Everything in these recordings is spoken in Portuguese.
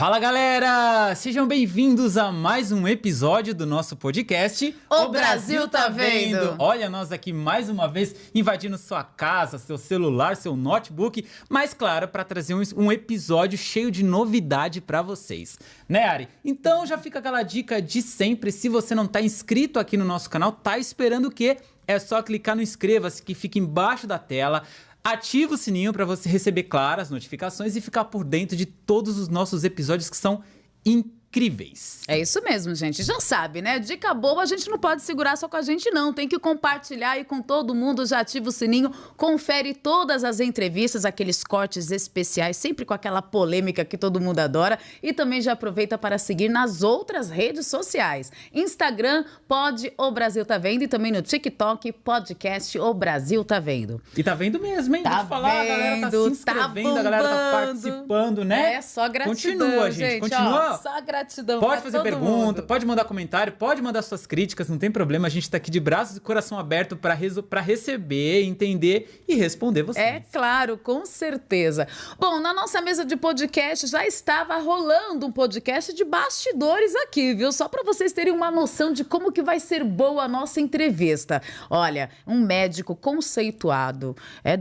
Fala galera, sejam bem-vindos a mais um episódio do nosso podcast O Brasil Tá Vendo. Olha nós aqui mais uma vez invadindo sua casa, seu celular, seu notebook, mas claro, para trazer um episódio cheio de novidade para vocês, né, Ari? Então já fica aquela dica de sempre, se você não tá inscrito aqui no nosso canal, tá esperando o quê? É só clicar no inscreva-se que fica embaixo da tela. Ativa o sininho para você receber, claro, as notificações e ficar por dentro de todos os nossos episódios que são incríveis. É isso mesmo, gente. Já sabe, né? Dica boa, a gente não pode segurar só com a gente, não. Tem que compartilhar aí com todo mundo. Já ativa o sininho, confere todas as entrevistas, aqueles cortes especiais, sempre com aquela polêmica que todo mundo adora. E também já aproveita para seguir nas outras redes sociais. Instagram, Pod O Brasil Tá Vendo, e também no TikTok, podcast O Brasil Tá Vendo. E tá vendo mesmo, hein? Tá Vou te falar, a galera tá se inscrevendo, a galera tá participando, né? É, só gratidão, Continua, gente. Continua. Ó, só gratidão. Pode fazer pergunta, mundo. pode mandar comentário, pode mandar suas críticas, não tem problema. A gente tá aqui de braços e coração aberto para receber, entender e responder vocês. É claro, com certeza. Bom, na nossa mesa de podcast já estava rolando um podcast de bastidores aqui, viu? Só para vocês terem uma noção de como que vai ser boa a nossa entrevista. Olha, um médico conceituado,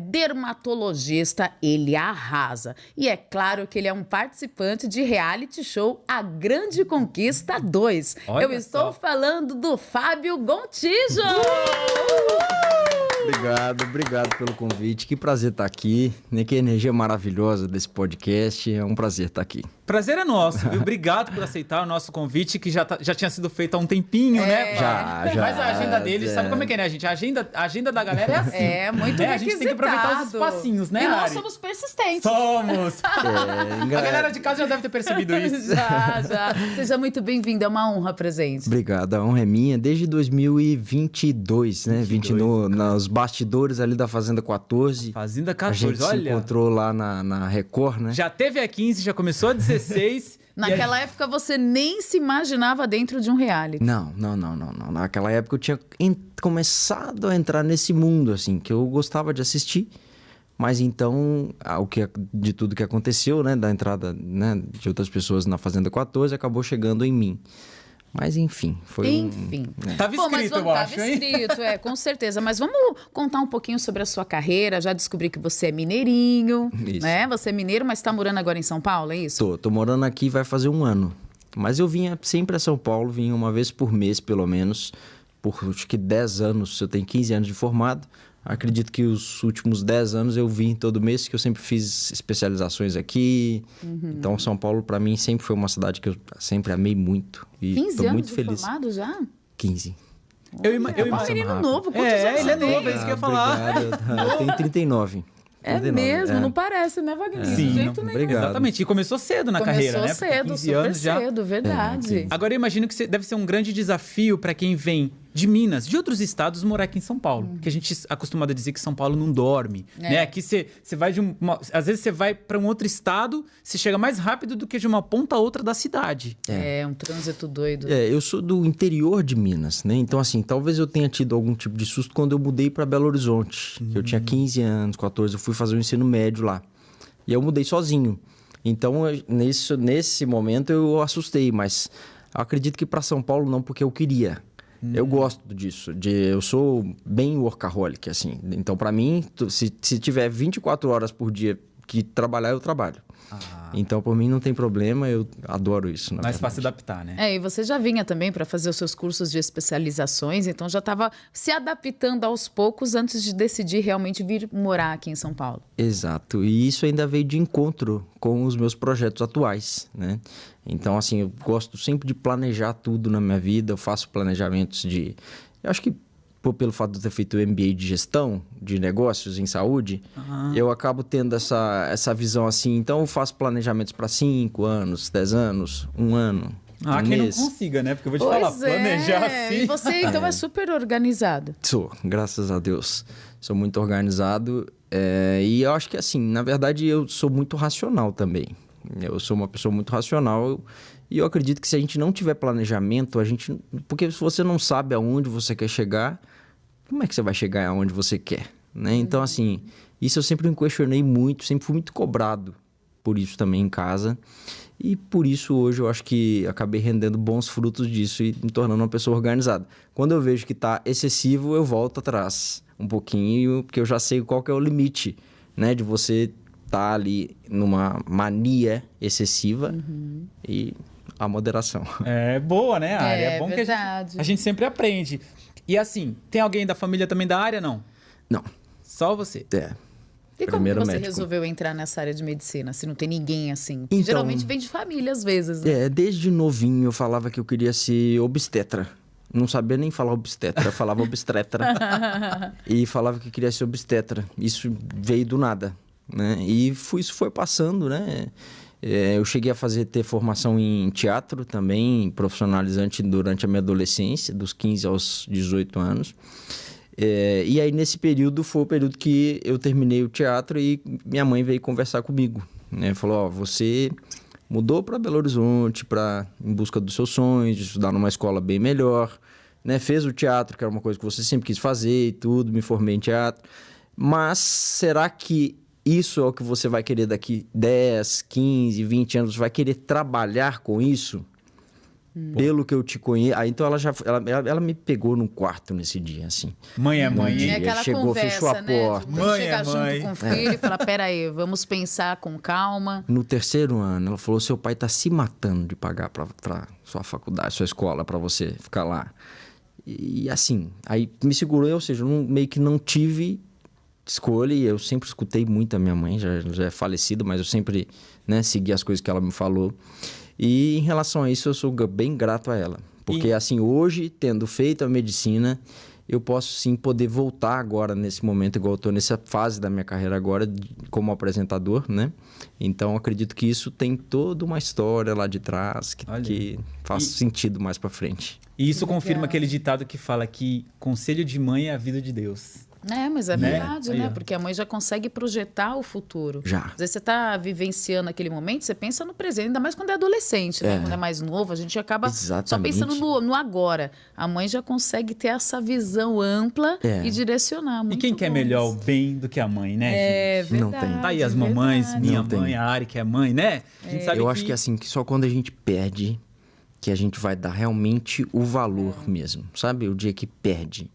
dermatologista, ele arrasa. E é claro que ele é um participante de reality show A Grande Conquista 2. Olha Eu estou só. falando do Fábio Gontijo! Obrigado pelo convite. Que prazer estar aqui. Que energia maravilhosa desse podcast. É um prazer estar aqui. Prazer é nosso, viu? Obrigado por aceitar o nosso convite, que já tinha sido feito há um tempinho, né? Já. Mas a agenda deles, sabe como é que é, né, gente? A agenda da galera é assim. É, muito né? A gente tem que aproveitar os espacinhos, né, E nós Ari? somos persistentes. Somos! A galera de casa já deve ter percebido isso. Já. Seja muito bem-vindo, é uma honra presente. Obrigado. A honra é minha desde 2022, né? 20 nos bastidores ali da Fazenda 14. Fazenda A 14, gente se olha. encontrou lá na Record, né? Já teve a 15, já começou a 16. Naquela época você nem se imaginava dentro de um reality. Não. Naquela época eu tinha começado a entrar nesse mundo, assim, que eu gostava de assistir. Mas então, de tudo que aconteceu, né? Da entrada, né, de outras pessoas na Fazenda 14, acabou chegando em mim. Mas enfim, foi Tava escrito, eu acho, tava hein? escrito, com certeza. Mas vamos contar um pouquinho sobre a sua carreira. Já descobri que você é mineirinho, Isso. né? Você é mineiro, mas tá morando agora em São Paulo, é isso? Tô morando aqui vai fazer um ano. Mas eu vinha sempre a São Paulo, vinha uma vez por mês, pelo menos. Por acho que 10 anos, eu tenho 15 anos de formado. Acredito que os últimos 10 anos eu vim todo mês, que eu sempre fiz especializações aqui. Então, São Paulo, para mim, sempre foi uma cidade que eu sempre amei muito. E 15 tô anos muito de feliz. formado já? 15. Eu É um imagino. menino rápido. novo, quantos anos Ele você é tem? novo, é isso que eu ia falar. Obrigado. Eu tenho 39. É 39, mesmo, não parece, né, Wagner? Sim, De jeito nenhum. obrigado. Exatamente. E começou cedo na Começou carreira, né? Porque cedo, 15 super anos já. cedo, verdade. Agora eu imagino que deve ser um grande desafio para quem vem de Minas, de outros estados, morar aqui em São Paulo. Que a gente é acostumado a dizer que São Paulo não dorme. Né? Aqui você vai de às vezes você vai para um outro estado, você chega mais rápido do que de uma ponta a outra da cidade. É um trânsito doido. Eu sou do interior de Minas, né? Então, assim, talvez eu tenha tido algum tipo de susto quando eu mudei para Belo Horizonte. Eu tinha 15 anos, 14, eu fui fazer o ensino médio lá. E eu mudei sozinho. Então, nesse momento eu assustei, mas eu acredito que para São Paulo não, porque eu queria. Eu gosto disso, eu sou bem workaholic, assim. Então, para mim, se tiver 24 horas por dia que trabalhar, eu trabalho. Então, por mim, não tem problema, eu adoro isso. Mais fácil adaptar, né? E você já vinha também para fazer os seus cursos de especializações, então já estava se adaptando aos poucos antes de decidir realmente vir morar aqui em São Paulo. Exato, e isso ainda veio de encontro com os meus projetos atuais, né? Então, assim, eu gosto sempre de planejar tudo na minha vida, eu faço planejamentos eu acho que pelo fato de eu ter feito o MBA de gestão de negócios em saúde, eu acabo tendo essa visão assim. Então, eu faço planejamentos para 5 anos, 10 anos, 1 ano, um quem mês. não consiga, né? Porque eu vou te falar, planejar assim... E você, então, é super organizado. Sou, graças a Deus. Sou muito organizado. E eu acho que, assim, na verdade, eu sou muito racional também. Eu sou uma pessoa muito racional e eu acredito que se a gente não tiver planejamento, porque se você não sabe aonde você quer chegar, como é que você vai chegar aonde você quer, né? Então, assim, isso eu sempre me questionei muito, sempre fui muito cobrado por isso também em casa. E por isso hoje eu acho que acabei rendendo bons frutos disso e me tornando uma pessoa organizada. Quando eu vejo que está excessivo, eu volto atrás um pouquinho, porque eu já sei qual que é o limite, né? De você estar ali numa mania excessiva e a moderação. É boa, né, Ari? É bom verdade. que a gente sempre aprende. E assim, tem alguém da família também da área, não? Não, Só você. E como que Primeiro você médico. resolveu entrar nessa área de medicina, se não tem ninguém assim? Então- Geralmente vem de família, às vezes, né? Desde novinho eu falava que eu queria ser obstetra. Não sabia nem falar obstetra, eu falava obstetra. E falava que queria ser obstetra. Isso veio do nada, né? E isso foi passando, né? Eu cheguei a ter formação em teatro também, profissionalizante durante a minha adolescência, dos 15 aos 18 anos. E aí, nesse período, foi o período que eu terminei o teatro e minha mãe veio conversar comigo, né? Falou, você mudou para Belo Horizonte em busca dos seus sonhos, de estudar numa escola bem melhor, né? Fez o teatro, que era uma coisa que você sempre quis fazer e tudo, me formei em teatro. Mas será que isso é o que você vai querer daqui 10, 15, 20 anos? Você vai querer trabalhar com isso? Pelo que eu te conheço. Aí, então, ela me pegou num quarto nesse dia, assim. Mãe é mãe, dia. hein? É aquela Chegou, conversa, fechou a né? porta. De Mãe chegar é junto mãe. com o filho e falar, peraí, vamos pensar com calma. No terceiro ano, ela falou, seu pai tá se matando de pagar pra sua faculdade, sua escola, pra você ficar lá. E assim, aí me segurou, ou seja, eu meio que não tive escolha, e eu sempre escutei muito a minha mãe, já é falecida, mas eu sempre, né, segui as coisas que ela me falou. E em relação a isso, eu sou bem grato a ela. Porque assim, hoje, tendo feito a medicina, eu posso sim poder voltar agora nesse momento, igual eu estou nessa fase da minha carreira agora, como apresentador, né? Então, acredito que isso tem toda uma história lá de trás, que faz sentido mais para frente. E isso Que confirma legal. aquele ditado que fala que conselho de mãe é a vida de Deus. É, mas é Né? verdade, Aí, né? ó. Porque a mãe já consegue projetar o futuro. Já. Às vezes você tá vivenciando aquele momento, você pensa no presente, ainda mais quando é adolescente, né? Quando é mais novo, a gente acaba só Exatamente. pensando no agora. A mãe já consegue ter essa visão ampla e direcionar. E Muito quem quer bom melhor o isso. bem do que a mãe, né, É gente? Não tem. verdade. Tá aí as mamães, verdade. minha Não mãe, tem. a Ari, que é mãe, né? A gente sabe Eu acho que assim, que só quando a gente perde, que a gente vai dar realmente o valor mesmo, sabe? O dia que perde.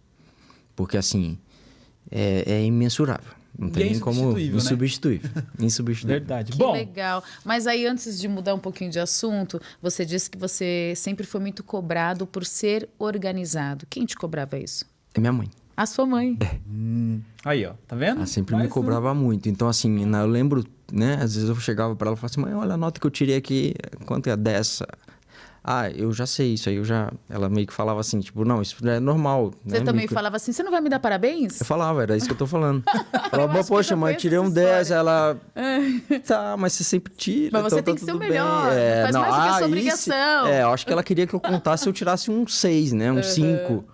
Porque assim, é imensurável. Não E tem é nem como... insubstituível, né? Insubstituível. Insubstituível. Verdade. Que Bom, legal. Mas aí, antes de mudar um pouquinho de assunto, você disse que você sempre foi muito cobrado por ser organizado. Quem te cobrava isso? É minha mãe. A sua mãe. aí ó, tá vendo? Ela sempre me Mais um. cobrava muito. Então, assim, eu lembro, né? Às vezes eu chegava pra ela e falava assim, mãe, olha a nota que eu tirei aqui, quanto é dessa? Ah, eu já sei isso aí, Ela meio que falava assim, tipo, não, isso é normal. Você né? também falava assim, você não vai me dar parabéns? Eu falava, era isso que eu tô falando. Falava, acho que poxa, eu mãe, conheço tirei um essa 10, história. ela... Tá, mas você sempre tira. Mas você então tem tá que ser o tudo melhor, bem. faz mais do que a sua aí obrigação. eu acho que ela queria que eu contasse se eu tirasse um 6, né? Um 5.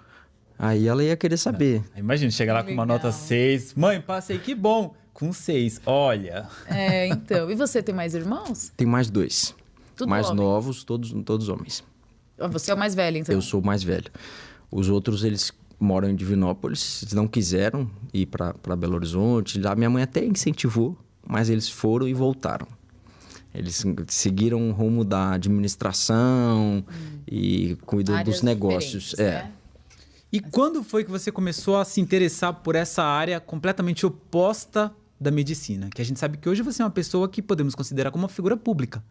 Aí ela ia querer saber. Imagina, chega lá com uma Legal. nota 6. Mãe, passei, que bom. Com 6, olha. É, então. E você tem mais irmãos? Tem mais 2. Tudo mais homem? novos, todos homens. Você é o mais velho, então? Eu sou o mais velho. Os outros, eles moram em Divinópolis. Eles não quiseram ir para Belo Horizonte. Lá minha mãe até incentivou, mas eles foram e voltaram. Eles seguiram o rumo da administração e cuidam Áreas dos negócios. diferentes, né? E quando foi que você começou a se interessar por essa área completamente oposta da medicina? Que a gente sabe que hoje você é uma pessoa que podemos considerar como uma figura pública,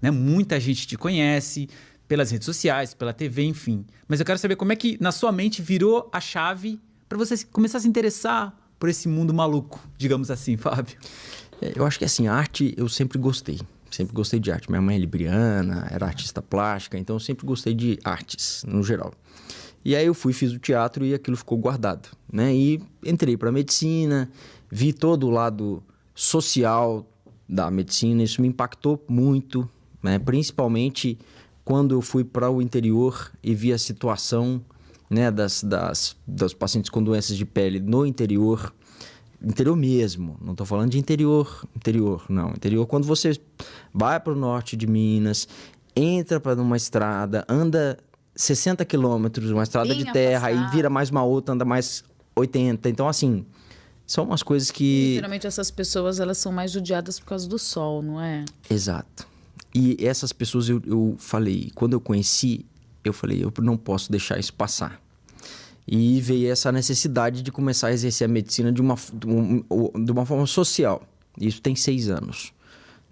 né? Muita gente te conhece pelas redes sociais, pela TV, enfim. Mas eu quero saber como é que na sua mente virou a chave para você começar a se interessar por esse mundo maluco, digamos assim, Fábio. Eu acho que assim, arte eu sempre gostei. Sempre gostei de arte. Minha mãe é libriana, era artista plástica, então eu sempre gostei de artes, no geral. E aí eu fiz o teatro e aquilo ficou guardado, né? E entrei para medicina, vi todo o lado social da medicina, isso me impactou muito, né? Principalmente quando eu fui para o interior e vi a situação, né, das pacientes com doenças de pele no interior mesmo, não estou falando de interior, não. Interior, quando você vai para o norte de Minas, entra para uma estrada, anda 60 quilômetros, uma estrada Bem de terra, afastado. e vira mais uma outra, anda mais 80. Então, assim, são umas coisas E, que... geralmente essas pessoas, elas são mais judiadas por causa do sol, não é? Exato. E essas pessoas eu falei, quando eu conheci, eu falei, eu não posso deixar isso passar. E veio essa necessidade de começar a exercer a medicina de uma forma social. Isso tem 6 anos,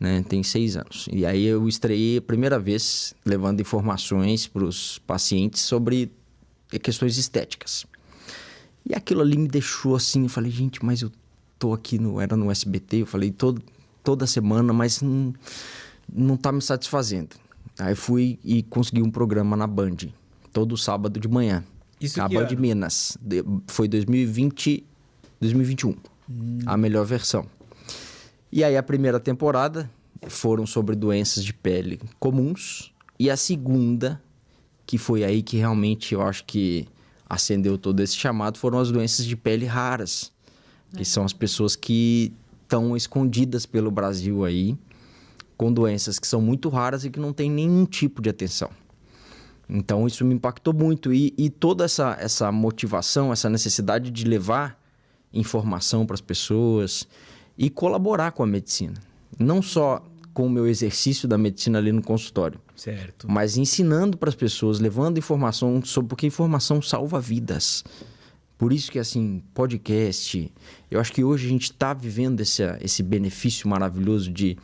né? Tem 6 anos. E aí eu estreiei a primeira vez levando informações para os pacientes sobre questões estéticas. E aquilo ali me deixou assim, eu falei, gente, mas eu tô aqui, era no SBT, eu falei toda semana, mas não tá me satisfazendo. Aí fui e consegui um programa na Band, todo sábado de manhã. Isso a que Band ano? Minas. Foi 2021. A melhor versão. E aí a primeira temporada foram sobre doenças de pele comuns. E a segunda, que foi aí que realmente eu acho que acendeu todo esse chamado, foram as doenças de pele raras. Que são as pessoas que estão escondidas pelo Brasil aí, com doenças que são muito raras e que não tem nenhum tipo de atenção. Então, isso me impactou muito. E toda essa motivação, essa necessidade de levar informação para as pessoas e colaborar com a medicina. Não só com o meu exercício da medicina ali no consultório, Certo. mas ensinando para as pessoas, levando informação porque informação salva vidas. Por isso que, assim, podcast, eu acho que hoje a gente está vivendo esse benefício maravilhoso de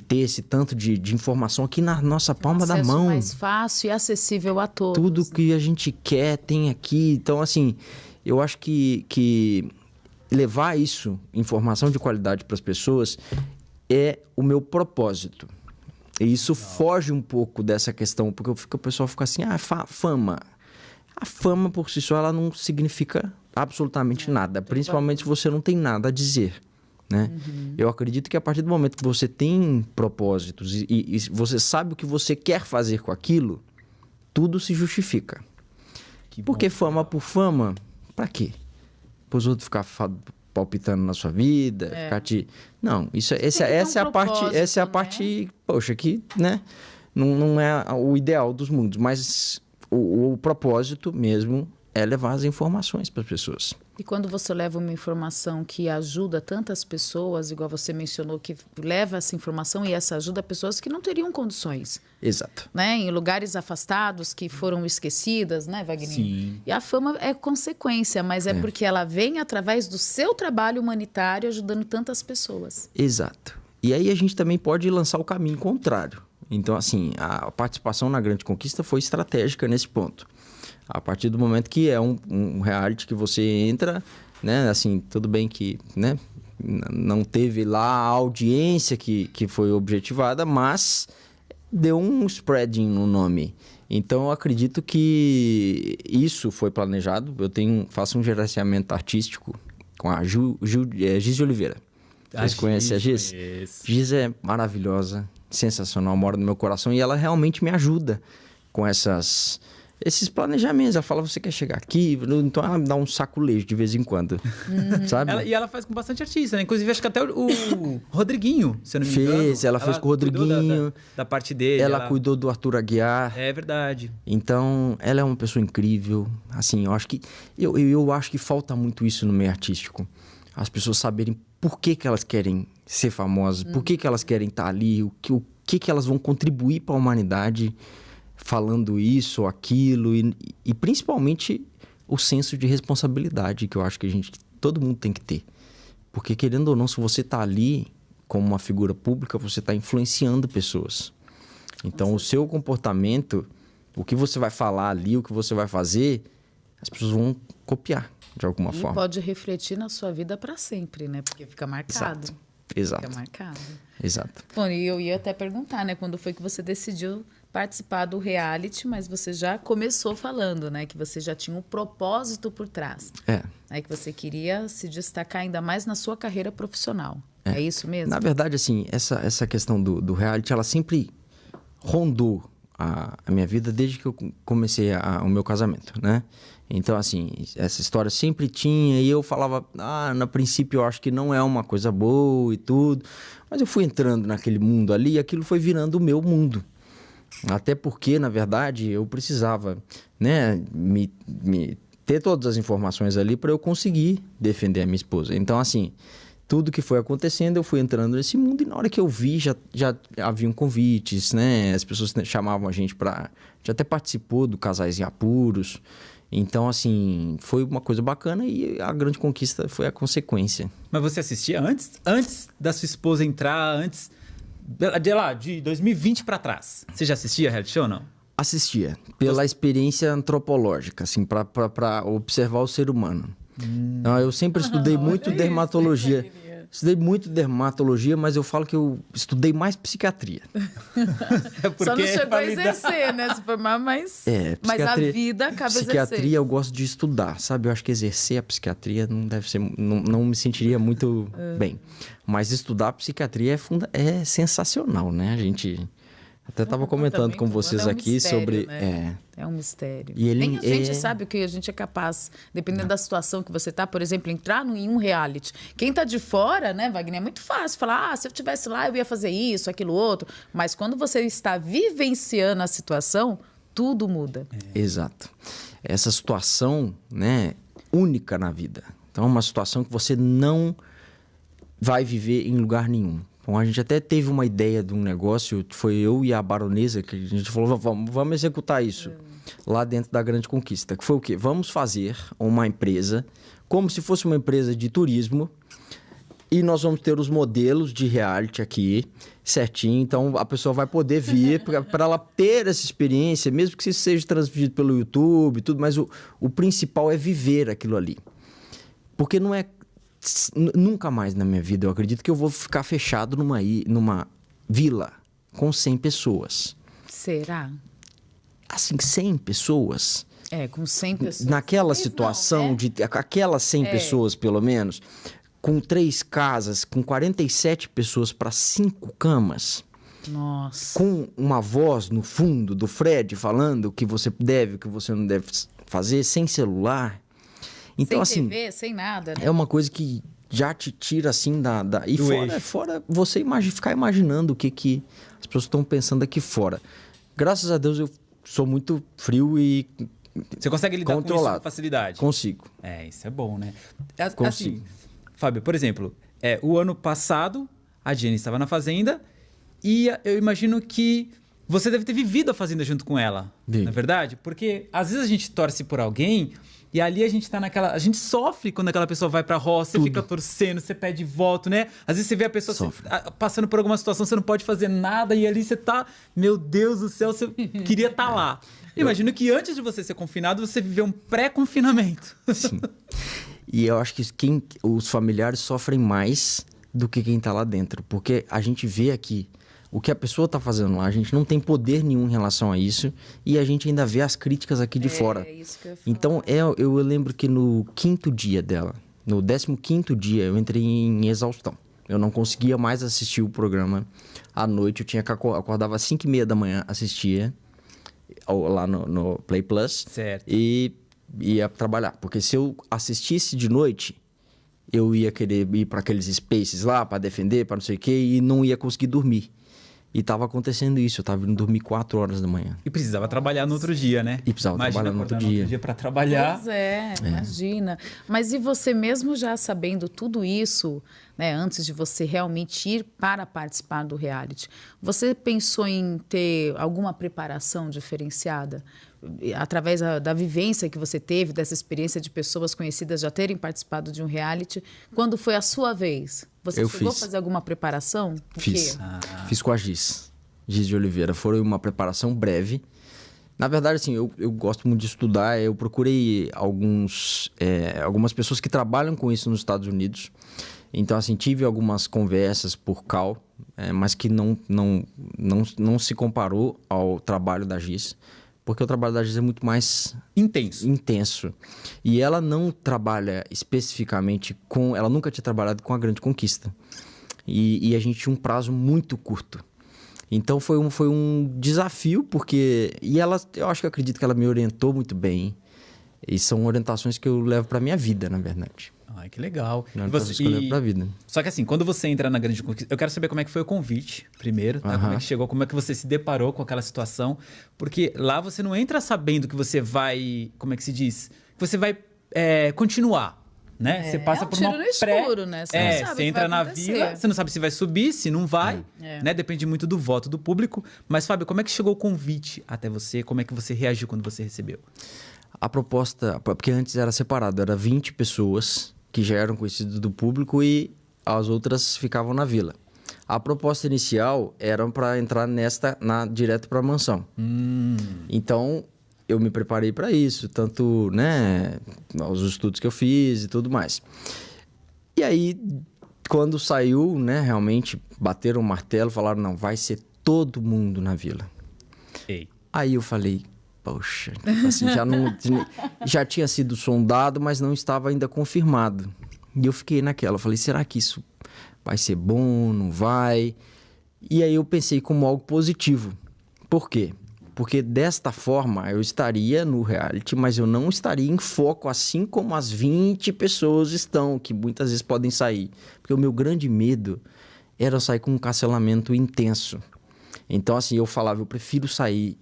ter esse tanto de informação aqui na nossa palma da mão. Mais fácil e acessível a todos. Tudo que a gente quer tem aqui. Então, assim, eu acho que levar isso, informação de qualidade para as pessoas, é o meu propósito. E isso foge um pouco dessa questão, porque o pessoal fica assim, fama. A fama por si só ela não significa absolutamente nada, principalmente se você não tem nada a dizer, né? Eu acredito que a partir do momento que você tem propósitos e você sabe o que você quer fazer com aquilo, tudo se justifica. Porque fama por fama, pra quê? Para os outros ficar palpitando na sua vida, ficar te... Não, essa é a parte, poxa, que, né? Não é o ideal dos mundos, mas o propósito mesmo é levar as informações para as pessoas. E quando você leva uma informação que ajuda tantas pessoas, igual você mencionou, que leva essa informação e essa ajuda a pessoas que não teriam condições. Exato. Né? Em lugares afastados que foram esquecidas, né, Wagner? Sim. E a fama é consequência, mas é porque ela vem através do seu trabalho humanitário ajudando tantas pessoas. Exato. E aí a gente também pode lançar o caminho contrário. Então, assim, a participação na Grande Conquista foi estratégica nesse ponto. A partir do momento que é um reality que você entra, né? Assim, tudo bem que, né? Não teve lá a audiência que foi objetivada, mas deu um spreading no nome. Então, eu acredito que isso foi planejado. Eu faço um gerenciamento artístico com a Giz de Oliveira. Vocês conhecem a Giz? Giz é maravilhosa, sensacional, mora no meu coração e ela realmente me ajuda com esses planejamentos. Ela fala, você quer chegar aqui? Então ela me dá um saculejo de vez em quando, sabe? Ela faz com bastante artista, né? Inclusive, acho que até o Rodriguinho, se eu não me engano. Ela fez com o Rodriguinho. Da parte dele. Ela cuidou do Arthur Aguiar. É verdade. Então, ela é uma pessoa incrível. Assim, eu acho que... Eu acho que falta muito isso no meio artístico. As pessoas saberem por que elas querem ser famosas, por que elas querem estar ali, o que elas vão contribuir para a humanidade falando isso ou aquilo, e principalmente o senso de responsabilidade que eu acho que todo mundo tem que ter. Porque, querendo ou não, se você está ali como uma figura pública, você está influenciando pessoas. Então, o seu comportamento, o que você vai falar ali, o que você vai fazer, as pessoas vão copiar de alguma forma. E pode refletir na sua vida para sempre, né? Porque fica marcado. Exato. Fica marcado. Exato. Bom, e eu ia até perguntar, né? Quando foi que você decidiu participar do reality, mas você já começou falando, né? Que você já tinha um propósito por trás. Que você queria se destacar ainda mais na sua carreira profissional. É isso mesmo? Na verdade, assim, essa questão do reality, ela sempre rondou a minha vida desde que eu comecei o meu casamento, né? Então, assim, essa história sempre tinha, e eu falava, no princípio eu acho que não é uma coisa boa e tudo, mas eu fui entrando naquele mundo ali e aquilo foi virando o meu mundo. Até porque, na verdade, eu precisava, né, me ter todas as informações ali para eu conseguir defender a minha esposa. Então, assim, tudo que foi acontecendo, eu fui entrando nesse mundo e na hora que eu vi, já haviam convites, né? As pessoas chamavam a gente para... Já até participou do Casais em Apuros. Então, assim, foi uma coisa bacana e a grande conquista foi a consequência. Mas você assistia antes da sua esposa entrar, antes de 2020 para trás? Você já assistia reality show ou não? Assistia, pela experiência antropológica, assim, para observar o ser humano. Então, eu sempre estudei muito dermatologia. Estudei muito dermatologia, mas eu falo que eu estudei mais psiquiatria. Só não chegou a exercer, né? Se formar, mas a vida acaba exercendo. Psiquiatria eu gosto de estudar, sabe? Eu acho que exercer a psiquiatria não deve ser... Não me sentiria muito bem. Mas estudar a psiquiatria é sensacional, né? A gente... Até estava comentando com vocês aqui mistério, sobre... Né? É um mistério. E ele, nem a gente sabe o que a gente é capaz, dependendo da situação que você tá. Por exemplo, entrar em um reality. Quem tá de fora, né, Wagner, é muito fácil falar, se eu estivesse lá, eu ia fazer isso, aquilo, outro. Mas quando você está vivenciando a situação, tudo muda. Exato. Essa situação, né, única na vida. Então, é uma situação que você não vai viver em lugar nenhum. Bom, a gente até teve uma ideia de um negócio, foi eu e a baronesa, que a gente falou, vamos executar isso lá dentro da Grande Conquista. Que foi o quê? Vamos fazer uma empresa como se fosse uma empresa de turismo e nós vamos ter os modelos de reality aqui certinho. Então, a pessoa vai poder vir para ela ter essa experiência, mesmo que isso seja transmitido pelo YouTube e tudo, mas o principal é viver aquilo ali. Porque não é... Nunca mais na minha vida eu acredito que eu vou ficar fechado numa vila com 100 pessoas. Será? Assim, 100 pessoas. Com 100 pessoas. Naquela situação de aquelas 100 pessoas, pelo menos, com 3 casas, com 47 pessoas para 5 camas. Nossa. Com uma voz no fundo do Fred falando o que você deve, o que você não deve fazer, sem celular. Então, sem assim, TV, sem nada, né? É uma coisa que já te tira, assim, E fora você ficar imaginando o que as pessoas estão pensando aqui fora. Graças a Deus, eu sou muito frio e você consegue lidar com isso com facilidade? Consigo. Isso é bom, né? Consigo. Assim, Fábio, por exemplo, o ano passado, a Jenny estava na Fazenda e eu imagino que você deve ter vivido a Fazenda junto com ela, não é verdade? Porque às vezes a gente torce por alguém... E ali a gente tá a gente sofre quando aquela pessoa vai pra roça, você fica torcendo, você pede voto, né? Às vezes você vê a pessoa passando por alguma situação, você não pode fazer nada e ali você tá... Meu Deus do céu, você queria estar lá. Imagino que antes de você ser confinado, você viveu um pré-confinamento. Sim. E eu acho que os familiares sofrem mais do que quem tá lá dentro. Porque a gente vê aqui... O que a pessoa está fazendo lá, a gente não tem poder nenhum em relação a isso e a gente ainda vê as críticas aqui de fora. Isso que eu ia falar. Então, eu lembro que no 5º dia dela, no 15º dia, eu entrei em exaustão. Eu não conseguia mais assistir o programa à noite. Eu tinha que acordava às 5h30 da manhã, assistia lá no Play Plus. Certo. E ia trabalhar. Porque se eu assistisse de noite, eu ia querer ir para aqueles spaces lá, para defender, para não sei o quê, e não ia conseguir dormir. E estava acontecendo isso, eu estava indo dormir 4 horas da manhã. E precisava trabalhar no outro dia, né? E precisava trabalhar no outro dia. Para trabalhar. Pois imagina. Mas e você mesmo já sabendo tudo isso, né, antes de você realmente ir para participar do reality, você pensou em ter alguma preparação diferenciada? Através da vivência que você teve, dessa experiência de pessoas conhecidas já terem participado de um reality, quando foi a sua vez? Você chegou a fazer alguma preparação? Fiz. Fiz com a Giz de Oliveira. Foi uma preparação breve. Na verdade, assim, eu gosto muito de estudar. Eu procurei algumas pessoas que trabalham com isso nos Estados Unidos. Então, assim, tive algumas conversas por call, mas que não se comparou ao trabalho da Giz. Porque o trabalho da Giz é muito mais... Intenso. E ela não trabalha especificamente com... Ela nunca tinha trabalhado com a Grande Conquista. E a gente tinha um prazo muito curto. Então foi um desafio, porque... E ela, eu acredito que ela me orientou muito bem. E são orientações que eu levo para minha vida, na verdade. Ai, que legal. Pra vida. Só que assim, quando você entra na Grande Conquista, eu quero saber como é que foi o convite primeiro, tá? Como é que chegou, como é que você se deparou com aquela situação, porque lá você não entra sabendo que você vai, como é que se diz? Que você vai continuar. né? Você passa um por tiro uma no escuro, né? Você não sabe o você que entra vai na acontecer. vila, você não sabe se vai subir, se não vai, né? Depende muito do voto do público. Mas, Fábio, como é que chegou o convite até você? Como é que você reagiu quando você recebeu? A proposta, porque antes era separado, era 20 pessoas que já eram conhecidas do público e as outras ficavam na vila. A proposta inicial era para entrar direto para a mansão. Então, eu me preparei para isso, tanto, né, os estudos que eu fiz e tudo mais. E aí, quando saiu, né, realmente bateram o martelo, falaram, não, vai ser todo mundo na vila. Ei. Aí eu falei, poxa, assim, já tinha sido sondado, mas não estava ainda confirmado. E eu fiquei naquela, falei, será que isso vai ser bom, não vai? E aí eu pensei como algo positivo. Por quê? Porque desta forma eu estaria no reality, mas eu não estaria em foco, assim como as 20 pessoas estão, que muitas vezes podem sair. Porque o meu grande medo era sair com um cancelamento intenso. Então, assim, eu falava, eu prefiro sair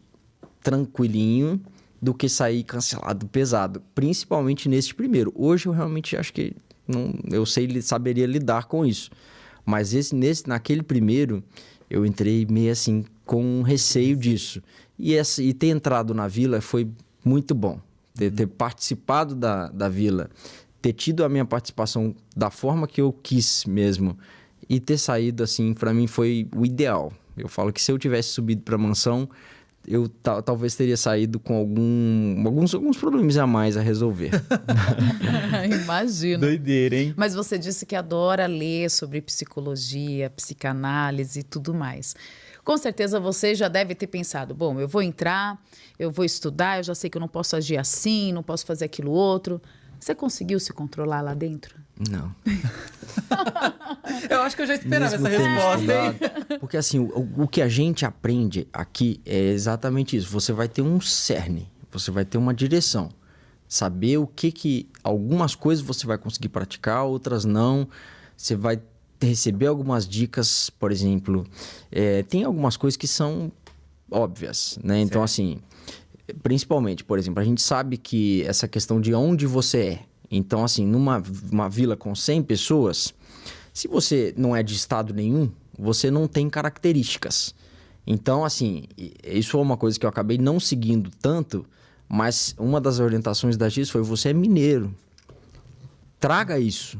tranquilinho do que sair cancelado pesado. Principalmente nesse primeiro. Hoje eu realmente acho que saberia lidar com isso. Mas naquele primeiro, eu entrei meio assim com um receio disso. E ter entrado na vila foi muito bom. Ter participado da vila, ter tido a minha participação da forma que eu quis mesmo e ter saído assim, para mim foi o ideal. Eu falo que se eu tivesse subido para a mansão, eu talvez teria saído com alguns problemas a mais a resolver. Imagino. Doideira, hein? Mas você disse que adora ler sobre psicologia, psicanálise e tudo mais. Com certeza você já deve ter pensado, bom, eu vou entrar, eu vou estudar, eu já sei que eu não posso agir assim, não posso fazer aquilo outro. Você conseguiu se controlar lá dentro? Não. Eu acho que eu já esperava Mesmo essa tendo resposta, hein? estudado. Porque assim, o que a gente aprende aqui é exatamente isso. Você vai ter um cerne, você vai ter uma direção. Saber algumas coisas você vai conseguir praticar, outras não. Você vai receber algumas dicas, por exemplo. Tem algumas coisas que são óbvias, né? Então, assim, principalmente, por exemplo, a gente sabe que essa questão de onde você é. Então, assim, numa vila com 100 pessoas, se você não é de estado nenhum, você não tem características. Então, assim, isso é uma coisa que eu acabei não seguindo tanto, mas uma das orientações da GIS foi: você é mineiro. Traga isso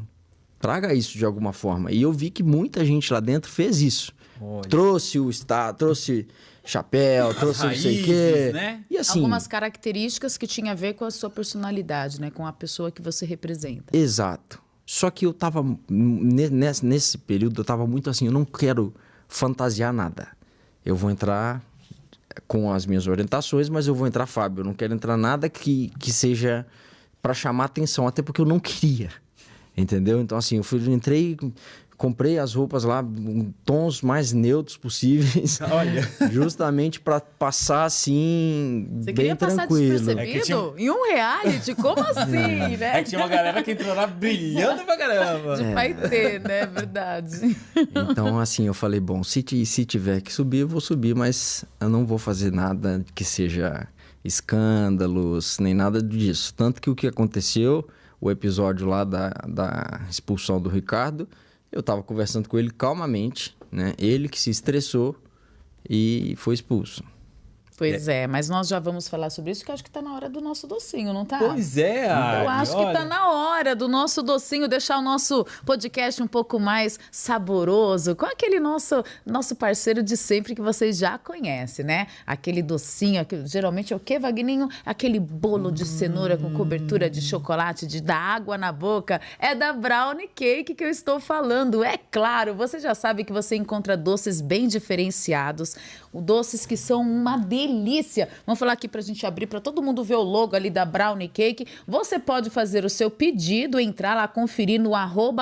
de alguma forma. E eu vi que muita gente lá dentro fez isso. Olha. Trouxe o estado, trouxe chapéu, trouxe não sei o quê. Né? E assim, Algumas características que tinham a ver com a sua personalidade, né? Com a pessoa que você representa. exato. Só que eu tava, nesse período, eu tava muito assim, eu não quero fantasiar nada. Eu vou entrar com as minhas orientações, mas eu vou entrar Fábio. Eu não quero entrar nada que seja para chamar atenção, até porque eu não queria. Entendeu? Então, assim, entrei, comprei as roupas lá, tons mais neutros possíveis. Olha. Justamente para passar, assim, Você bem queria passar tranquilo. despercebido? Em um reality? Como assim, né? É que tinha uma galera que entrou lá brilhando pra caramba. Vai ter, né? Verdade. Então, assim, eu falei, bom, se tiver que subir, eu vou subir, mas eu não vou fazer nada que seja escândalos, nem nada disso. Tanto que o que aconteceu, o episódio lá da expulsão do Ricardo, eu tava conversando com ele calmamente, né? Ele que se estressou e foi expulso. Pois é, mas nós já vamos falar sobre isso, que eu acho que tá na hora do nosso docinho, não tá? Pois é, Ari, Eu acho que olha. tá na hora do nosso docinho, deixar o nosso podcast um pouco mais saboroso, com aquele nosso parceiro de sempre que vocês já conhecem, né? Aquele docinho, geralmente é o quê, Vagninho? Aquele bolo de cenoura com cobertura de chocolate, de dar água na boca. É da Brownie Cake que eu estou falando. É claro, você já sabe que você encontra doces bem diferenciados, doces que são uma delícia. Vamos falar aqui pra gente abrir, pra todo mundo ver o logo ali da Brownie Cake. Você pode fazer o seu pedido, entrar lá, conferir no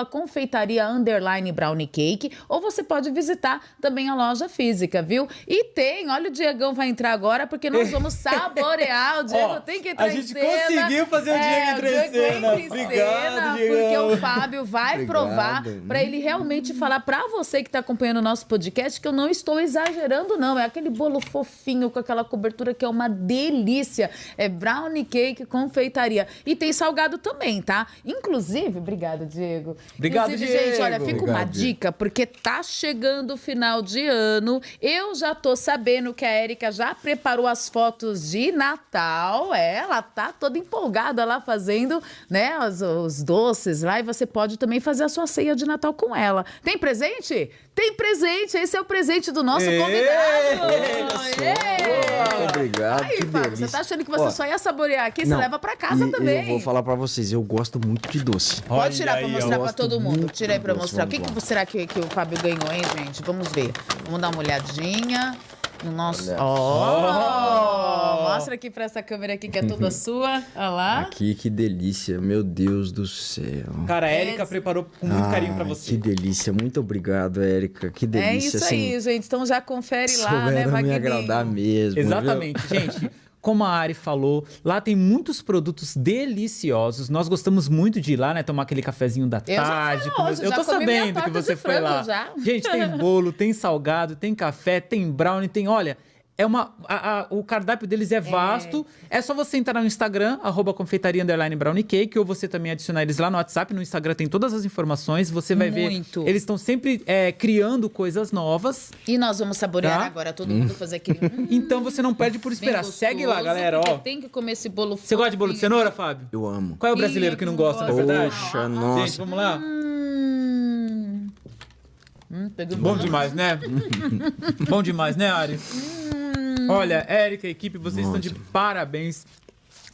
@confeitaria_Brownie Cake, ou você pode visitar também a loja física, viu? E olha, o Diegão vai entrar agora, porque nós vamos saborear. O Diego Ó, tem que entrar a em gente cena. conseguiu fazer o Diego entrar em cena. Obrigado, Diegão. Porque o Fábio vai provar, pra ele realmente falar pra você que tá acompanhando o nosso podcast, que eu não estou exagerando, não. é aquele bolo fofinho com aquela cobertura que é uma delícia. É brownie cake confeitaria. E tem salgado também, tá? Inclusive, obrigada, Diego. Obrigado, Inclusive, Diego. gente, olha, fica Obrigado, uma dica, porque tá chegando o final de ano. Eu já tô sabendo que a Érica já preparou as fotos de Natal. Ela tá toda empolgada lá fazendo, né, os doces lá. E você pode também fazer a sua ceia de Natal com ela. Tem presente? Tem presente. Esse é o presente do nosso convidado. Muito obrigado, Aí, que Fábio, delícia. você tá achando que você Ó, só ia saborear aqui? Você não, leva pra casa e também. Eu vou falar pra vocês, eu gosto muito de doce. Pode tirar pra Olha aí, mostrar ó. pra todo Gosto mundo. muito Tira aí pra de doce, mostrar. O vamos que, lá. que será que o Fábio ganhou, hein, gente? Vamos ver. Vamos dar uma olhadinha no nosso... Ó! Mostra aqui pra essa câmera aqui que é toda sua. Olha lá. Aqui, que delícia, meu Deus do céu. Cara, a Érica preparou com muito carinho pra você. Que delícia, muito obrigado, Érica. Que É delícia, isso assim. aí, gente. Então já confere lá, né, Souberam me Wagner? agradar mesmo. Exatamente, gente. Como a Ari falou, lá tem muitos produtos deliciosos. Nós gostamos muito de ir lá, né? Tomar aquele cafezinho da Eu já tarde. fui comer- hoje, Eu já tô comi minha sabendo que torta você de foi frango lá. já. Gente, tem bolo, tem salgado, tem café, tem brownie, tem... Olha... É o cardápio deles é vasto. É só você entrar no Instagram, @confeitaria_brownie cake, ou você também adicionar eles lá no WhatsApp. No Instagram tem todas as informações. Você vai Muito. ver. Eles estão sempre criando coisas novas. E nós vamos saborear Tá? agora, todo mundo fazer aquele... Então você não perde por esperar. bem Segue lá, gostoso, galera. porque Ó. tem que comer esse bolo Você gosta de bolo de fofinho. cenoura, Fábio? Eu amo. Qual é o brasileiro que não gosta, na verdade? Poxa, nossa. Gente, vamos lá? Peguei um Bom demais, né? Bom demais, né, Ari? Olha, Érica, equipe, vocês estão de parabéns.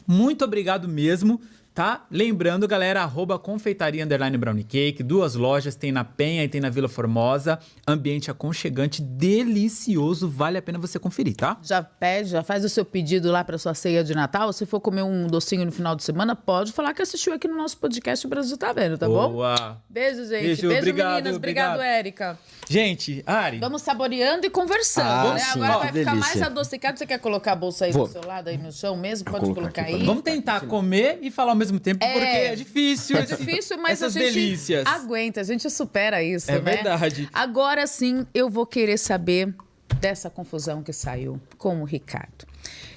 Muito obrigado mesmo, tá? Lembrando, galera, @confeitaria_brownie cake. 2 lojas, tem na Penha e tem na Vila Formosa. Ambiente aconchegante, delicioso. Vale a pena você conferir, tá? Já pede, já faz o seu pedido lá para sua ceia de Natal. Se for comer um docinho no final de semana, pode falar que assistiu aqui no nosso podcast O Brasil Tá Vendo, tá bom? Boa. Beijo, gente. Beijo, Beijo, obrigado, meninas. Obrigado, obrigado. Érica. Gente, Ari... Vamos saboreando e conversando, né? sim, Agora ó, vai ficar delícia. mais adocicado. Você quer colocar a bolsa aí Vou. do seu lado, aí no chão mesmo? Pode colocar colocar aqui aí. pra Vamos tentar comer e falar ao mesmo tempo, porque é difícil. É difícil, mas essas a gente delícias. aguenta, a gente supera isso, É né? verdade. Agora sim, eu vou querer saber dessa confusão que saiu com o Ricardo.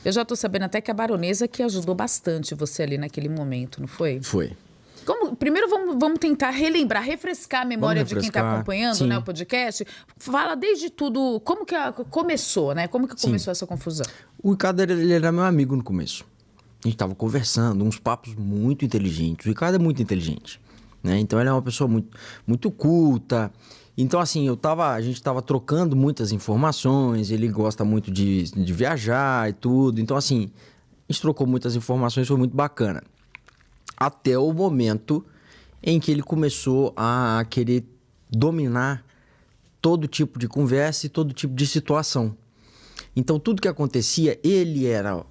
Eu já tô sabendo até que a baronesa que ajudou bastante você ali naquele momento, não foi? Foi. Primeiro vamos tentar relembrar, refrescar a memória de quem está refrescar, acompanhando, sim. né, o podcast. Fala desde tudo, como que começou, né? Como que começou essa confusão? O Ricardo, ele era meu amigo no começo. A gente tava conversando, uns papos muito inteligentes. O Ricardo é muito inteligente, né? Então ele é uma pessoa muito, muito culta. Então, assim, a gente tava trocando muitas informações, ele gosta muito de viajar e tudo. Então, assim, a gente trocou muitas informações, foi muito bacana. Até o momento em que ele começou a querer dominar todo tipo de conversa e todo tipo de situação. Então, tudo que acontecia, ele era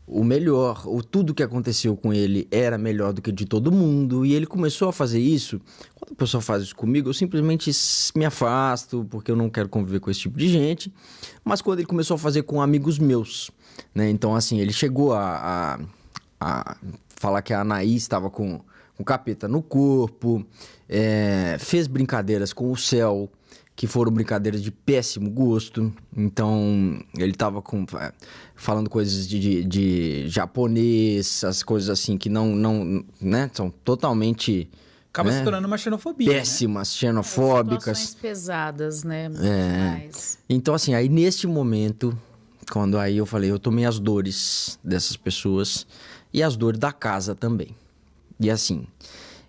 o melhor, ou tudo que aconteceu com ele era melhor do que de todo mundo, e ele começou a fazer isso. Quando a pessoa faz isso comigo, eu simplesmente me afasto, porque eu não quero conviver com esse tipo de gente. Mas quando ele começou a fazer com amigos meus, né? Então, assim, ele chegou a falar que a Anaís estava com capeta no corpo, fez brincadeiras com o céu, que foram brincadeiras de péssimo gosto. Então, ele estava falando coisas de japonês, as coisas assim que não né, são totalmente... Acaba né, se tornando uma xenofobia, né? péssimas, xenofóbicas. Situações pesadas, né? Mas... Então, assim, aí neste momento, quando aí eu falei, eu tomei as dores dessas pessoas e as dores da casa também. E assim,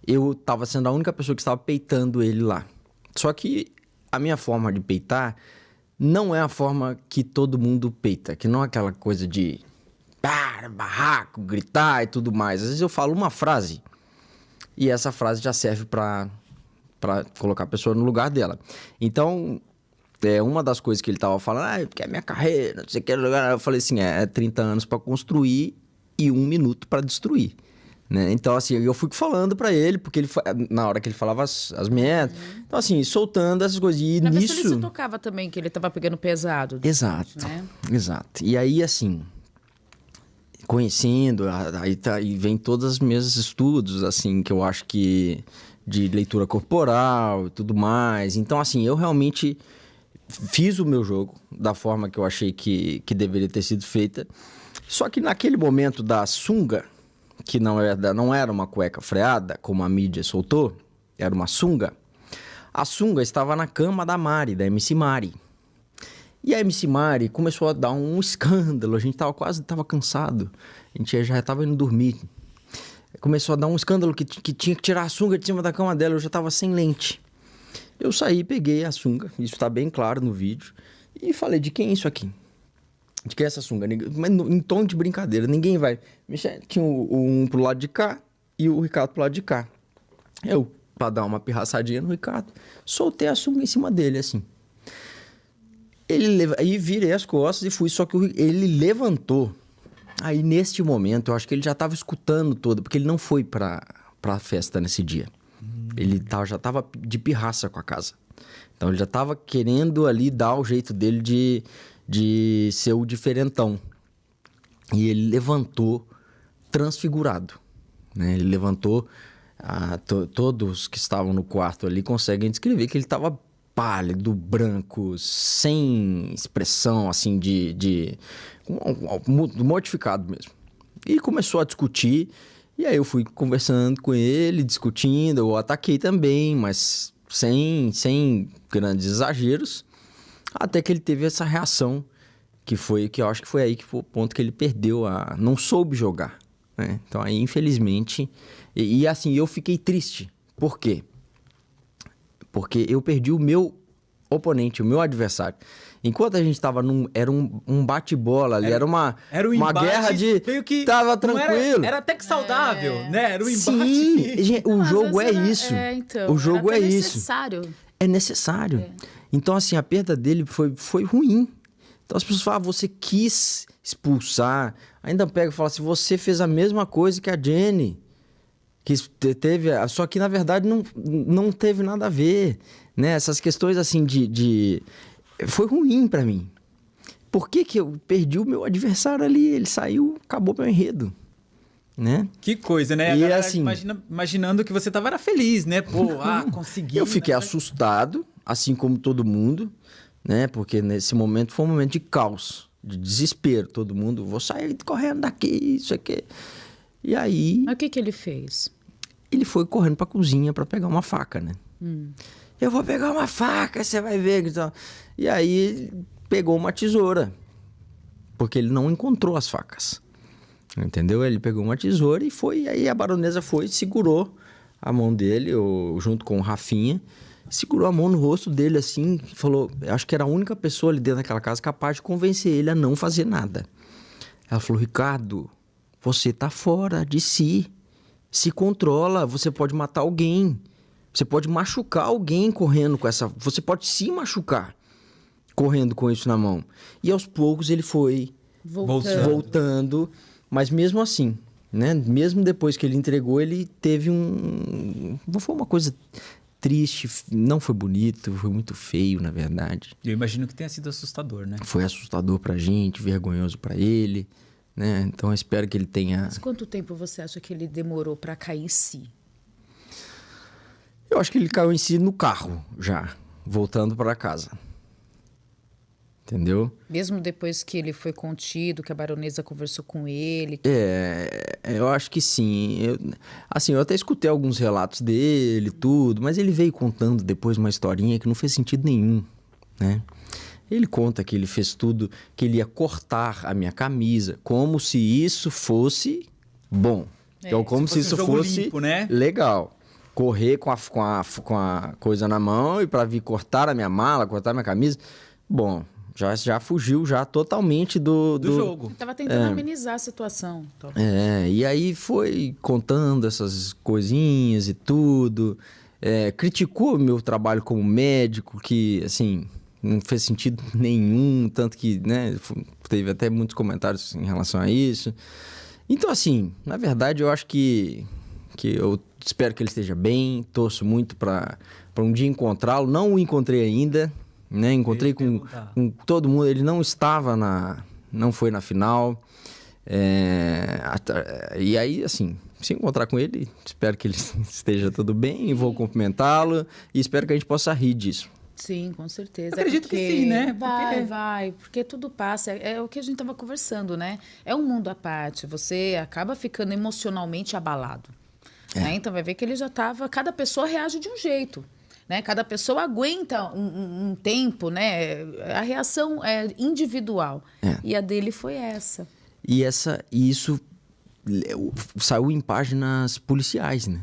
eu tava sendo a única pessoa que estava peitando ele lá. Só que a minha forma de peitar não é a forma que todo mundo peita, que não é aquela coisa de barraco, gritar e tudo mais. Às vezes eu falo uma frase e essa frase já serve para colocar a pessoa no lugar dela. Então, uma das coisas que ele tava falando, porque é minha carreira, não sei o que, eu falei assim, 30 anos para construir e 1 minuto para destruir, né? Então, assim, eu fui falando para ele, porque ele na hora que ele falava as metas, então, assim, soltando essas coisas. E Pra ver nisso... se ele se tocava também, que ele tava pegando pesado. Exato, né? exato. E aí, assim, conhecendo, aí vem todos os meus estudos, assim, que eu acho que de leitura corporal e tudo mais. Então, assim, eu realmente fiz o meu jogo da forma que eu achei que deveria ter sido feita. Só que naquele momento da sunga, que não era uma cueca freada, como a mídia soltou, era uma sunga. A sunga estava na cama da Mari, da MC Mari. E a MC Mari começou a dar um escândalo, a gente tava cansado, a gente já estava indo dormir. Começou a dar um escândalo que tinha que tirar a sunga de cima da cama dela, eu já estava sem lente. Eu saí, peguei a sunga, isso tá bem claro no vídeo, e falei, de quem é isso aqui? De quem é essa sunga? Mas em tom de brincadeira, ninguém vai mexer. Tinha um pro lado de cá e o Ricardo pro lado de cá. Eu, pra dar uma pirraçadinha no Ricardo, soltei a sunga em cima dele, assim. Aí virei as costas e fui, só que ele levantou. Aí, neste momento, eu acho que ele já tava escutando todo, porque ele não foi pra festa nesse dia. Ele já tava de pirraça com a casa. Então, ele já tava querendo ali dar o jeito dele de ser o diferentão. E ele levantou transfigurado, né? Ele levantou... todos que estavam no quarto ali conseguem descrever que ele estava pálido, branco, sem expressão, assim, mortificado mesmo. E começou a discutir, e aí eu fui conversando com ele, discutindo, eu ataquei também, mas sem grandes exageros, até que ele teve essa reação, que eu acho que foi aí que foi o ponto que ele perdeu, não soube jogar, né? Então aí, infelizmente... E assim, eu fiquei triste. Por quê? Porque eu perdi o meu oponente, o meu adversário. Enquanto a gente tava era um bate-bola ali, era uma guerra de... Tava tranquilo. Era até que saudável, né? Era um embate. Sim, gente, o jogo é isso. Então, o jogo é isso. Necessário. É necessário. Então, assim, a perda dele foi ruim. Então as pessoas falam, você quis expulsar. Ainda pega e fala assim, você fez a mesma coisa que a Jenny. Que teve, só que na verdade não teve nada a ver, né? Essas questões assim foi ruim pra mim. Por que eu perdi o meu adversário ali? Ele saiu, acabou meu enredo, né? Que coisa, né? E a assim, imaginando que você era feliz, né? Pô, consegui. Eu fiquei assustado, assim como todo mundo, né? Porque nesse momento foi um momento de caos, de desespero. Todo mundo, vou sair correndo daqui, isso aqui. E aí... Mas o que ele fez? Ele foi correndo pra cozinha pra pegar uma faca, né? Eu vou pegar uma faca, você vai ver. E aí pegou uma tesoura, porque ele não encontrou as facas. Entendeu? Ele pegou uma tesoura e foi. Aí a baronesa foi, segurou a mão dele, junto com o Rafinha, segurou a mão no rosto dele assim, falou, acho que era a única pessoa ali dentro daquela casa capaz de convencer ele a não fazer nada. Ela falou, Ricardo, você tá fora de si. Se controla, você pode matar alguém. Você pode machucar alguém correndo com essa... Você pode se machucar correndo com isso na mão. E aos poucos ele foi voltando. Mas mesmo assim, né? Mesmo depois que ele entregou, ele teve não foi uma coisa triste, não foi bonito, foi muito feio, na verdade. Eu imagino que tenha sido assustador, né? Foi assustador pra gente, vergonhoso pra ele... Né? Então eu espero que ele tenha... Mas quanto tempo você acha que ele demorou para cair em si? Eu acho que ele caiu em si no carro já, voltando para casa. Entendeu? Mesmo depois que ele foi contido, que a baronesa conversou com ele? Eu acho que sim. Eu até escutei alguns relatos dele, tudo, mas ele veio contando depois uma historinha que não fez sentido nenhum, né? Ele conta que ele fez tudo, que ele ia cortar a minha camisa, como se isso fosse bom. Então, como se isso fosse limpo, né? Legal. Correr com a coisa na mão e para vir cortar a minha mala, cortar a minha camisa. Bom, já fugiu já totalmente do jogo. Tava tentando amenizar a situação. E aí foi contando essas coisinhas e tudo. Criticou meu trabalho como médico, que, assim... Não fez sentido nenhum, tanto que, né, teve até muitos comentários em relação a isso. Então, assim, na verdade, eu acho que eu espero que ele esteja bem, torço muito para um dia encontrá-lo. Não o encontrei ainda, né? Encontrei com todo mundo, ele não estava não foi na final. E aí, assim, se encontrar com ele, espero que ele esteja tudo bem, vou cumprimentá-lo e espero que a gente possa rir disso. Sim, com certeza. Acredito que sim, né? Vai, porque tudo passa. É o que a gente estava conversando, né? É um mundo à parte. Você acaba ficando emocionalmente abalado. Né? Então, vai ver que ele já estava... Cada pessoa reage de um jeito. Né? Cada pessoa aguenta um tempo, né? A reação é individual. E a dele foi essa. E isso saiu em páginas policiais, né?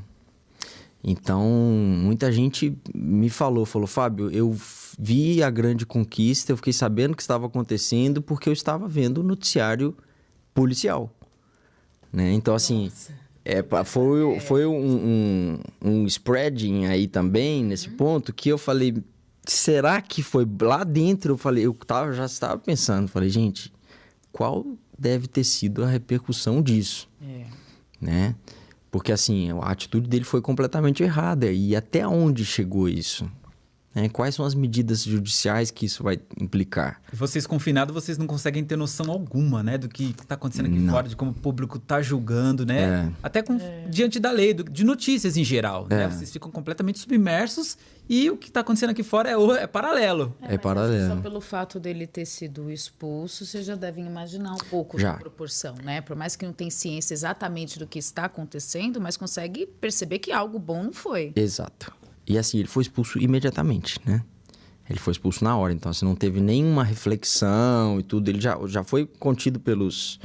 Então, muita gente me falou, Fábio, eu vi a grande conquista, eu fiquei sabendo o que estava acontecendo porque eu estava vendo o noticiário policial, né? Então, assim, foi um spreading aí também, nesse ponto, que eu falei, será que foi lá dentro? Já estava pensando, falei, gente, qual deve ter sido a repercussão disso, né? Porque, assim, a atitude dele foi completamente errada. E até onde chegou isso? Né? Quais são as medidas judiciais que isso vai implicar? E vocês confinados, vocês não conseguem ter noção alguma, né? Do que está acontecendo aqui fora, de como o público está julgando, né? Até diante da lei, de notícias em geral, né? Vocês ficam completamente submersos e o que está acontecendo aqui fora é paralelo. É paralelo. Só pelo fato dele ter sido expulso, vocês já devem imaginar um pouco da proporção, né? Por mais que não tenha ciência exatamente do que está acontecendo, mas consegue perceber que algo bom não foi. Exato. E assim, ele foi expulso imediatamente, né? Ele foi expulso na hora, então assim, não teve nenhuma reflexão e tudo. Ele já foi contido pelos...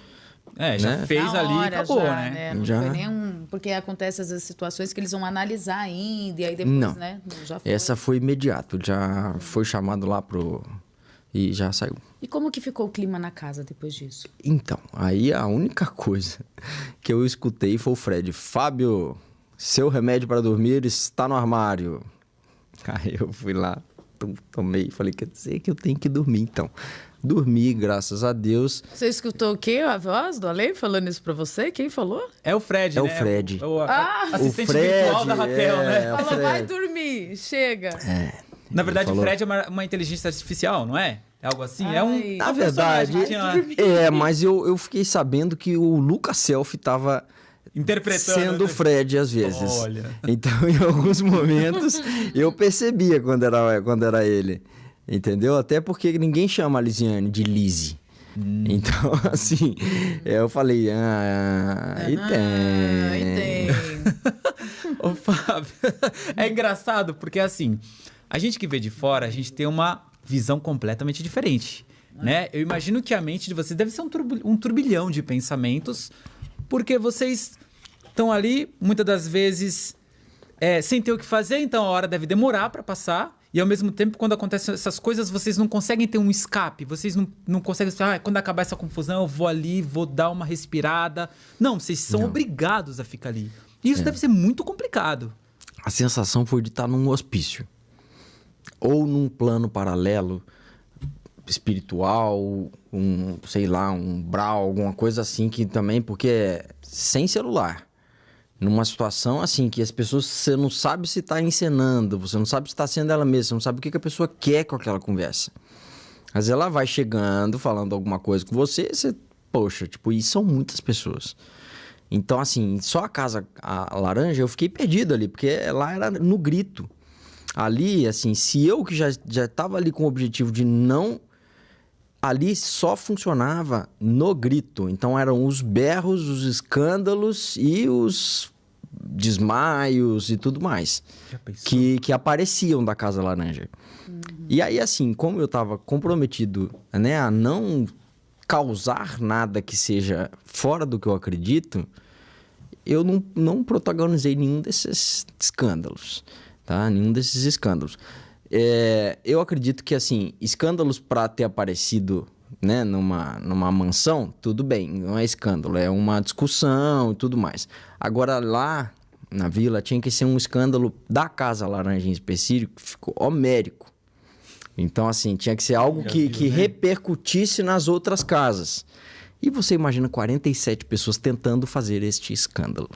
já fez na ali e acabou, né? Não foi nenhum... Porque acontece essas situações que eles vão analisar ainda, e aí depois, né? Já foi. Essa foi imediato, já foi chamado lá e já saiu. E como que ficou o clima na casa depois disso? Então, aí a única coisa que eu escutei foi o Fred. Fábio, seu remédio para dormir está no armário. Aí eu fui lá, tomei, falei, quer dizer que eu tenho que dormir, então. Dormi, graças a Deus. Você escutou o quê? A voz do Ale falando isso pra você? Quem falou? É o Fred, né? É o Fred. O assistente o Fred, virtual da Raquel, né? Falou, vai dormir, chega. Na verdade, o Fred é uma inteligência artificial, não é? É algo assim? Na verdade, mas eu fiquei sabendo que o Lucas Selfie tava interpretando, sendo o Fred às vezes. Olha. Então, em alguns momentos, eu percebia quando era ele. Entendeu? Até porque ninguém chama a Lisiane de Lizzie. Então, assim, eu falei, aí tem. Ô, Fábio, é engraçado porque, assim, a gente que vê de fora, a gente tem uma visão completamente diferente, né? Eu imagino que a mente de vocês deve ser um turbilhão de pensamentos, porque vocês estão ali, muitas das vezes, sem ter o que fazer, então a hora deve demorar para passar. E ao mesmo tempo, quando acontecem essas coisas, vocês não conseguem ter um escape. Vocês não conseguem dizer, quando acabar essa confusão, eu vou ali, vou dar uma respirada. Não, vocês são obrigados a ficar ali. E isso deve ser muito complicado. A sensação foi de estar num hospício. Ou num plano paralelo, espiritual, um umbral, alguma coisa assim, que também, porque é sem celular. Numa situação assim, que as pessoas, você não sabe se está encenando, você não sabe se está sendo ela mesma, você não sabe o que a pessoa quer com aquela conversa. Mas ela vai chegando, falando alguma coisa com você, poxa, tipo, e são muitas pessoas. Então, assim, só a laranja, eu fiquei perdido ali, porque lá era no grito. Ali, assim, se eu que já estava ali com o objetivo de não... Ali só funcionava no grito. Então eram os berros, os escândalos e os desmaios e tudo mais que apareciam da Casa Laranja. E aí, assim, como eu estava comprometido, né, a não causar nada que seja fora do que eu acredito, eu não protagonizei nenhum desses escândalos, tá? Nenhum desses escândalos. Eu acredito que, assim, escândalos para ter aparecido, né, numa mansão, tudo bem, não é escândalo, é uma discussão e tudo mais. Agora, lá na vila, tinha que ser um escândalo da Casa Laranja em específico, homérico. Então, assim, tinha que ser algo que repercutisse nas outras casas. E você imagina 47 pessoas tentando fazer este escândalo.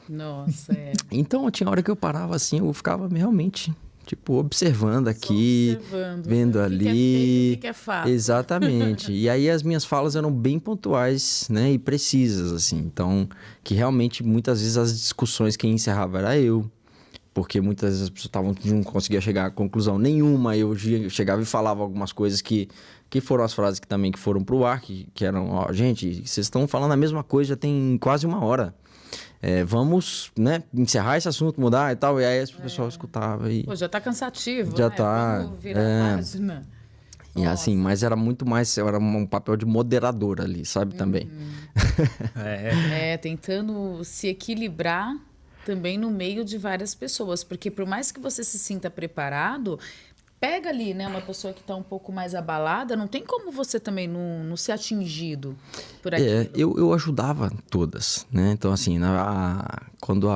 Nossa, Então, tinha hora que eu parava assim, eu ficava realmente... Tipo, observando aqui, vendo ali. O que é fato. Exatamente. E aí as minhas falas eram bem pontuais, né? E precisas, assim. Então, que realmente, muitas vezes, as discussões quem encerrava era eu. Porque muitas vezes as pessoas não conseguiam chegar a conclusão nenhuma. Eu chegava e falava algumas coisas que foram as frases que foram pro ar, que eram, ó, gente, vocês estão falando a mesma coisa já tem quase 1 hora. Vamos, né, encerrar esse assunto, mudar e tal. E aí o pessoal escutava e... Pô, já tá cansativo, Já né? tá, Vamos virar página. E assim, mas era muito mais... Era um papel de moderador ali, sabe, também. Tentando se equilibrar também no meio de várias pessoas. Porque por mais que você se sinta preparado... Pega ali, né, uma pessoa que está um pouco mais abalada, não tem como você também não ser atingido por aquilo. Eu ajudava todas, né? Então, assim, quando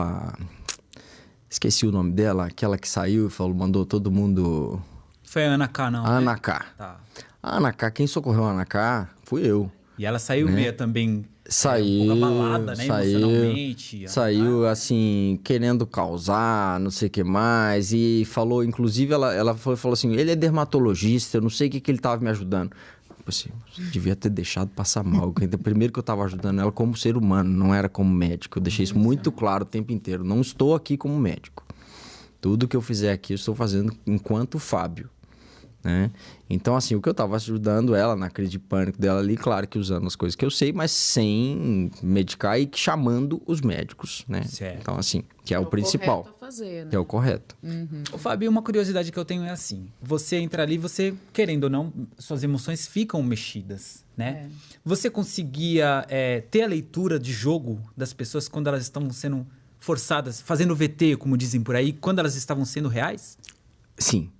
esqueci o nome dela, aquela que saiu e mandou todo mundo... Foi a Ana K, não? A Ana K. Tá. A Ana K, quem socorreu a Ana K fui eu. E ela saiu meio também... Saiu, um pouco abalada, né, emocionalmente. Saiu, assim, querendo causar, não sei o que mais. E falou, inclusive, ela falou assim, ele é dermatologista, eu não sei o que ele tava me ajudando. Eu pensei, devia ter deixado passar mal. Primeiro que eu tava ajudando ela como ser humano, não era como médico. Eu deixei isso muito claro o tempo inteiro. Não estou aqui como médico. Tudo que eu fizer aqui, eu estou fazendo enquanto Fábio. Né? Então, assim, o que eu tava ajudando ela na crise de pânico dela ali, claro que usando as coisas que eu sei, mas sem medicar e chamando os médicos, né? Certo. Então, assim, que é o principal. Correto a fazer, né? Que é o correto. Ô, Fábio, uma curiosidade que eu tenho é assim, você entra ali, você, querendo ou não, suas emoções ficam mexidas, né? Você conseguia ter a leitura de jogo das pessoas quando elas estão sendo forçadas, fazendo VT, como dizem por aí, quando elas estavam sendo reais? Sim.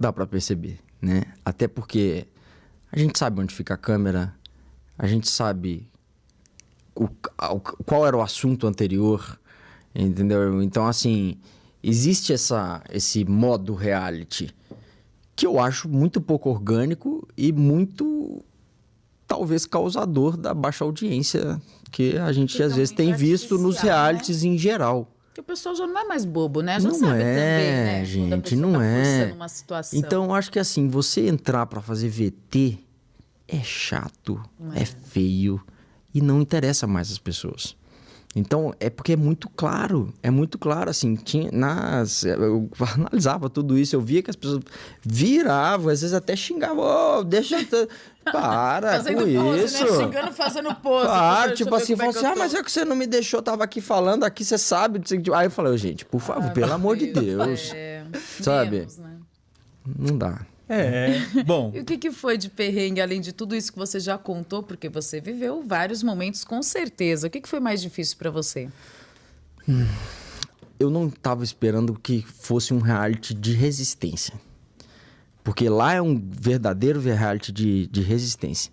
Dá pra perceber, né? Até porque a gente sabe onde fica a câmera, a gente sabe qual era o assunto anterior, entendeu? Então, assim, existe esse modo reality que eu acho muito pouco orgânico e muito, talvez, causador da baixa audiência que a gente, às vezes, tem visto nos realities, né? Em geral. Que o pessoal já não é mais bobo, né? Já não sabe é, também, né? Gente, não tá é. Forçando uma situação. Então, eu acho que assim, você entrar pra fazer VT é chato, é feio e não interessa mais as pessoas. Então, é porque é muito claro, assim, eu analisava tudo isso, eu via que as pessoas viravam, às vezes até xingavam, deixa eu... Para fazendo com pose, isso. Né? Xingando, fazendo pose. Claro, tipo assim, falou assim, mas é que você não me deixou, tava aqui falando, aqui você sabe. Aí eu falei, gente, por favor, pelo amor de Deus. Sabe? Menos, né? Não dá. Bom. E o que foi de perrengue, além de tudo isso que você já contou? Porque você viveu vários momentos, com certeza. O que foi mais difícil pra você? Eu não tava esperando que fosse um reality de resistência. Porque lá é um verdadeiro reality de resistência.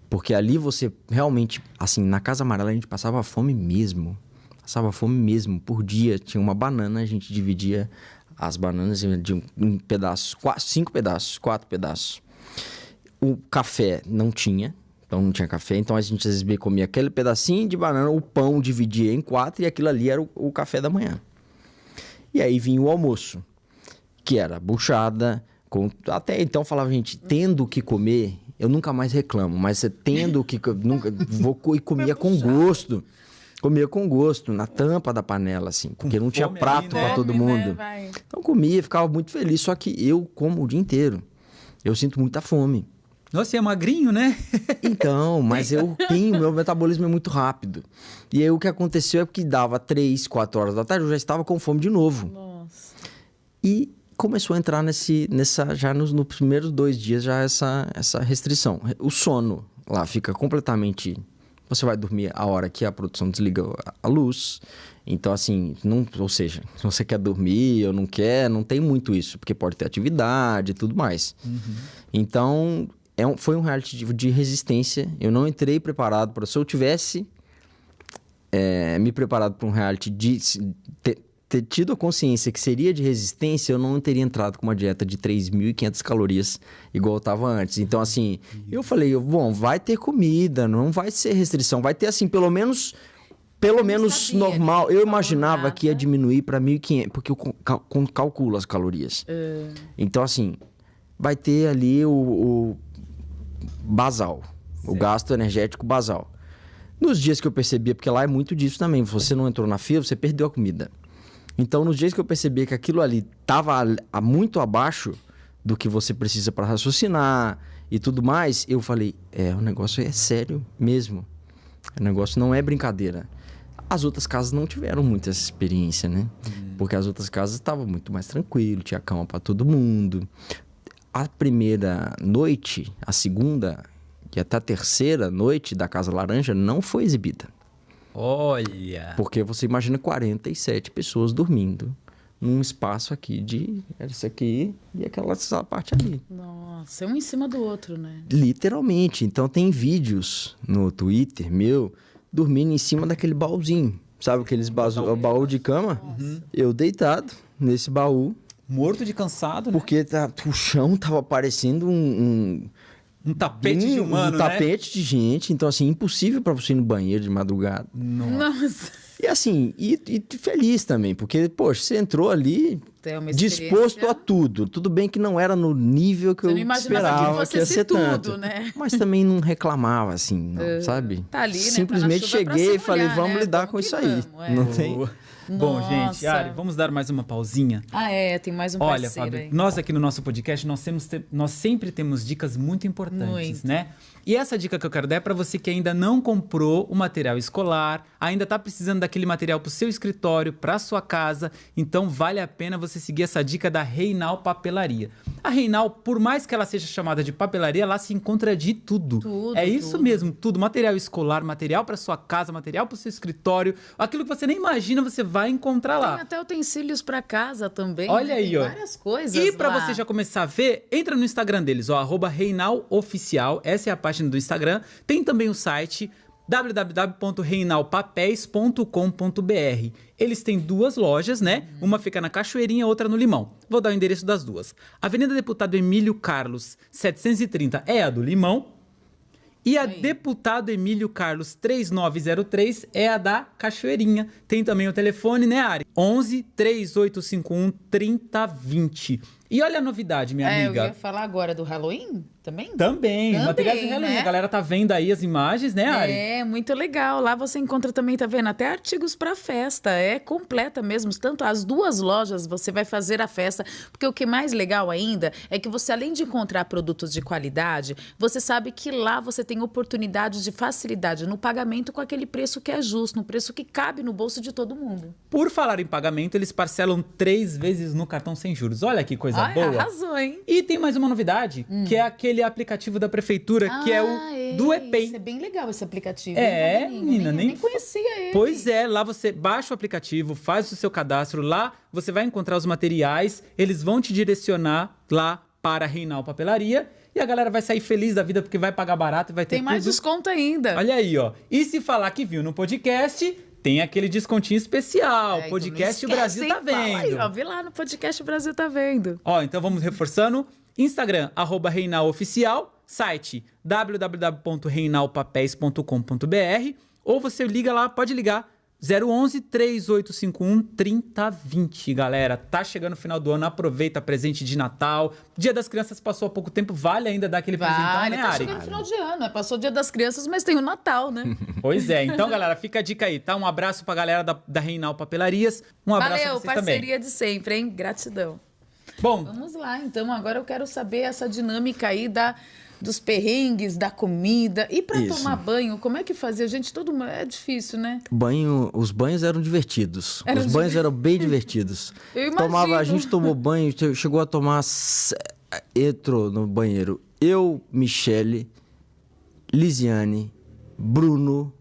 Porque ali você realmente, assim, na Casa Amarela a gente passava fome mesmo. Passava fome mesmo. Por dia tinha uma banana, a gente dividia as bananas de um pedaço, 5 pedaços, 4 pedaços. O café não tinha, então não tinha café. Então a gente às vezes comia aquele pedacinho de banana, o pão dividia em 4 e aquilo ali era o café da manhã. E aí vinha o almoço, que era buchada. Até então falava, gente, tendo que comer, eu nunca mais reclamo, mas você tendo que... nunca vou e comia com gosto. Comia com gosto, na tampa da panela, assim, porque não tinha prato pra todo mundo. Né? Então comia, ficava muito feliz, só que eu como o dia inteiro. Eu sinto muita fome. Nossa, é magrinho, né? Então, mas meu metabolismo é muito rápido. E aí o que aconteceu é que dava 3, 4 horas da tarde, eu já estava com fome de novo. Nossa. E começou a entrar já nos primeiros 2 dias já essa restrição. O sono lá fica completamente... Você vai dormir a hora que a produção desliga a luz. Então, assim, ou seja, se você quer dormir ou não quer, não tem muito isso, porque pode ter atividade e tudo mais. Então, foi um reality de resistência. Eu não entrei preparado para... Se eu tivesse me preparado para um reality de ter tido a consciência que seria de resistência, eu não teria entrado com uma dieta de 3.500 calorias igual eu estava antes. Então, assim, eu falei, bom, vai ter comida, não vai ser restrição. Vai ter, assim, pelo menos normal. Eu imaginava que ia diminuir para 1.500, porque eu calculo as calorias. Então, assim, vai ter ali o basal, o gasto energético basal. Nos dias que eu percebia, porque lá é muito disso também, você não entrou na fila, você perdeu a comida. Então, nos dias que eu percebi que aquilo ali estava muito abaixo do que você precisa para raciocinar e tudo mais, eu falei, o negócio é sério mesmo. O negócio não é brincadeira. As outras casas não tiveram muita essa experiência, né? Porque as outras casas estavam muito mais tranquilo, tinha cama para todo mundo. A primeira noite, a segunda e até a terceira noite da Casa Laranja não foi exibida. Olha! Porque você imagina 47 pessoas dormindo num espaço aqui isso aqui e essa parte ali. Nossa, um em cima do outro, né? Literalmente. Então tem vídeos no Twitter meu dormindo em cima daquele baúzinho. Sabe aqueles baú de cama? Eu deitado nesse baú. Morto de cansado, né? Porque o chão tava parecendo um tapete de humano, né? Um tapete de gente. Então, assim, impossível para você ir no banheiro de madrugada. Nossa. E assim, e feliz também. Porque, poxa, você entrou ali disposto a tudo. Tudo bem que não era no nível que eu esperava que ia ser tanto. Né? Mas também não reclamava, assim, não, sabe? Tá ali, né? Simplesmente cheguei e falei, vamos lidar com isso aí. Não tem... Bom, gente, Ari, vamos dar mais uma pausinha. Tem mais um parceiro. Olha, Fábio, nós aqui no nosso podcast, nós sempre temos dicas muito importantes, né? E essa dica que eu quero dar é para você que ainda não comprou o material escolar, ainda tá precisando daquele material pro seu escritório, pra sua casa, então vale a pena você seguir essa dica da Reinal Papelaria. A Reinal, por mais que ela seja chamada de papelaria, lá se encontra de tudo. É isso mesmo, tudo. Material escolar, material para sua casa, material para o seu escritório. Aquilo que você nem imagina, você vai encontrar lá. Tem até utensílios para casa também. Olha aí, ó. Várias coisas. E para você já começar a ver, entra no Instagram deles, ó, @reinaloficial. Essa é a página do Instagram. Tem também o site www.reinalpapéis.com.br. Eles têm 2 lojas, né? Uma fica na Cachoeirinha, outra no Limão. Vou dar o endereço das duas. Avenida Deputado Emílio Carlos, 730 é a do Limão. E a Deputado Emílio Carlos 3903 é a da Cachoeirinha. Tem também o telefone, né, Ari? 11 3851 3020. E olha a novidade, minha amiga. Eu ia falar agora do Halloween também? Também, materiais de Halloween. Né? A galera tá vendo aí as imagens, né, Ari? É, muito legal. Lá você encontra também, tá vendo? Até artigos pra festa. É completa mesmo. Tanto as 2 lojas você vai fazer a festa. Porque o que é mais legal ainda é que você, além de encontrar produtos de qualidade, você sabe que lá você tem oportunidade de facilidade no pagamento com aquele preço que é justo, no preço que cabe no bolso de todo mundo. Por falar em pagamento, eles parcelam 3 vezes no cartão sem juros. Olha que coisa boa. Arrasou, hein? E tem mais uma novidade, que é aquele aplicativo da prefeitura, que é o do EPEI. Isso é bem legal, esse aplicativo. Menina, nem conhecia ele. Pois é, lá você baixa o aplicativo, faz o seu cadastro, lá você vai encontrar os materiais, eles vão te direcionar lá para a Reinal Papelaria e a galera vai sair feliz da vida porque vai pagar barato e vai ter Tem mais desconto ainda. Olha aí, ó. E se falar que viu no podcast, tem aquele descontinho especial. Podcast então O Brasil Tá Vendo. Aí, ó, vi lá no podcast O Brasil Tá Vendo. Ó, então vamos reforçando. Instagram, @reinaloficial. Site, www.reinalpapéis.com.br. Ou você liga lá, pode ligar. 011 3851 3020, galera. Tá chegando o final do ano, aproveita presente de Natal. Dia das Crianças passou há pouco tempo, vale ainda dar aquele presentão, né, tá Ari? chegando o final de ano, passou o Dia das Crianças, mas tem o Natal, né? Pois é, então, galera, fica a dica aí, tá? Um abraço pra galera da Reinal Papelarias. Um abraço pra vocês também. Parceria de sempre, hein? Gratidão. Bom, vamos lá, então. Agora eu quero saber essa dinâmica aí dos perrengues, da comida. E para tomar banho, como é que fazia? Gente, é difícil, né? Os banhos eram divertidos. Banhos eram bem divertidos. Eu imagino. A gente tomou banho, chegou a tomar... Entrou no banheiro eu, Michele, Lisiane, Bruno,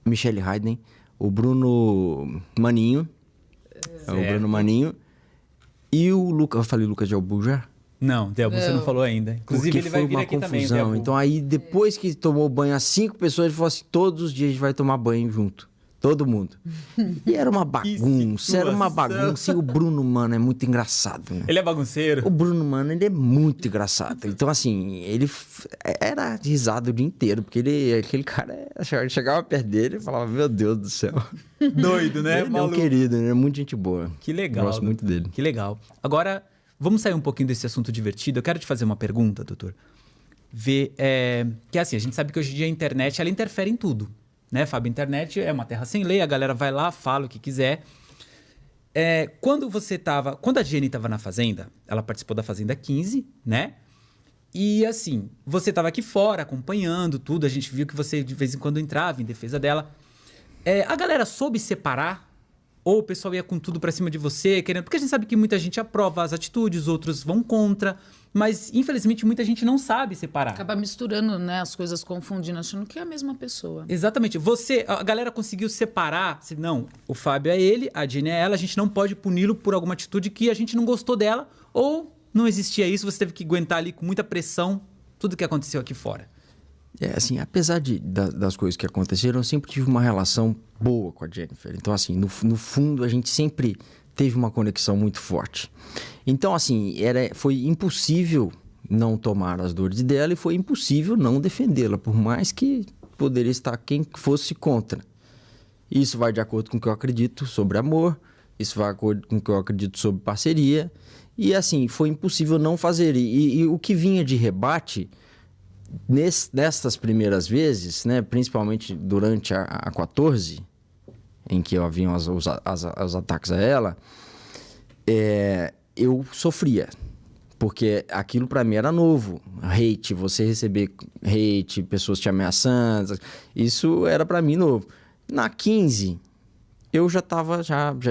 Michele Hayden, o Bruno Maninho, o Bruno Maninho, e o Lucas. Eu falei Lucas de Albu já? Não, Delbo, você não falou ainda. Inclusive, ele vai vir aqui também, Delbo. Então, aí, depois que tomou banho as 5 pessoas, ele falou assim, todos os dias a gente vai tomar banho junto. Todo mundo. E era uma bagunça, E o Bruno, mano, é muito engraçado, né? Ele é bagunceiro. O Bruno, mano, ele é muito engraçado. Então, assim, ele era risado o dia inteiro, porque aquele cara, chegava perto dele e falava, meu Deus do céu. Doido, né? Ele é um querido, né? Muito gente boa. Que legal. Gosto muito dele. Que legal. Agora, vamos sair um pouquinho desse assunto divertido. Eu quero te fazer uma pergunta, doutor. Que assim, a gente sabe que hoje em dia a internet, ela interfere em tudo. Né, Fábio? A internet é uma terra sem lei, a galera vai lá, fala o que quiser. Quando a Jenny tava na Fazenda, ela participou da Fazenda 15, né? E assim, você tava aqui fora acompanhando tudo, a gente viu que você de vez em quando entrava em defesa dela. A galera soube separar? Ou o pessoal ia com tudo pra cima de você, querendo... Porque a gente sabe que muita gente aprova as atitudes, outros vão contra. Mas, infelizmente, muita gente não sabe separar. Acaba misturando, né, as coisas, confundindo, achando que é a mesma pessoa. Exatamente. A galera conseguiu separar. Não, o Fábio é ele, a Jenny é ela. A gente não pode puni-lo por alguma atitude que a gente não gostou dela. Ou não existia isso, você teve que aguentar ali com muita pressão tudo que aconteceu aqui fora. Assim, apesar das coisas que aconteceram, eu sempre tive uma relação boa com a Jennifer. Então, assim, no fundo, a gente sempre teve uma conexão muito forte. Então, assim, foi impossível não tomar as dores dela e foi impossível não defendê-la, por mais que poderia estar quem fosse contra. Isso vai de acordo com o que eu acredito sobre amor, isso vai de acordo com o que eu acredito sobre parceria. E, assim, foi impossível não fazer. E o que vinha de rebate... Nestas primeiras vezes, né, principalmente durante a 14, em que haviam os ataques a ela, eu sofria. Porque aquilo para mim era novo. Hate, você receber hate, pessoas te ameaçando, isso era para mim novo. Na 15... eu já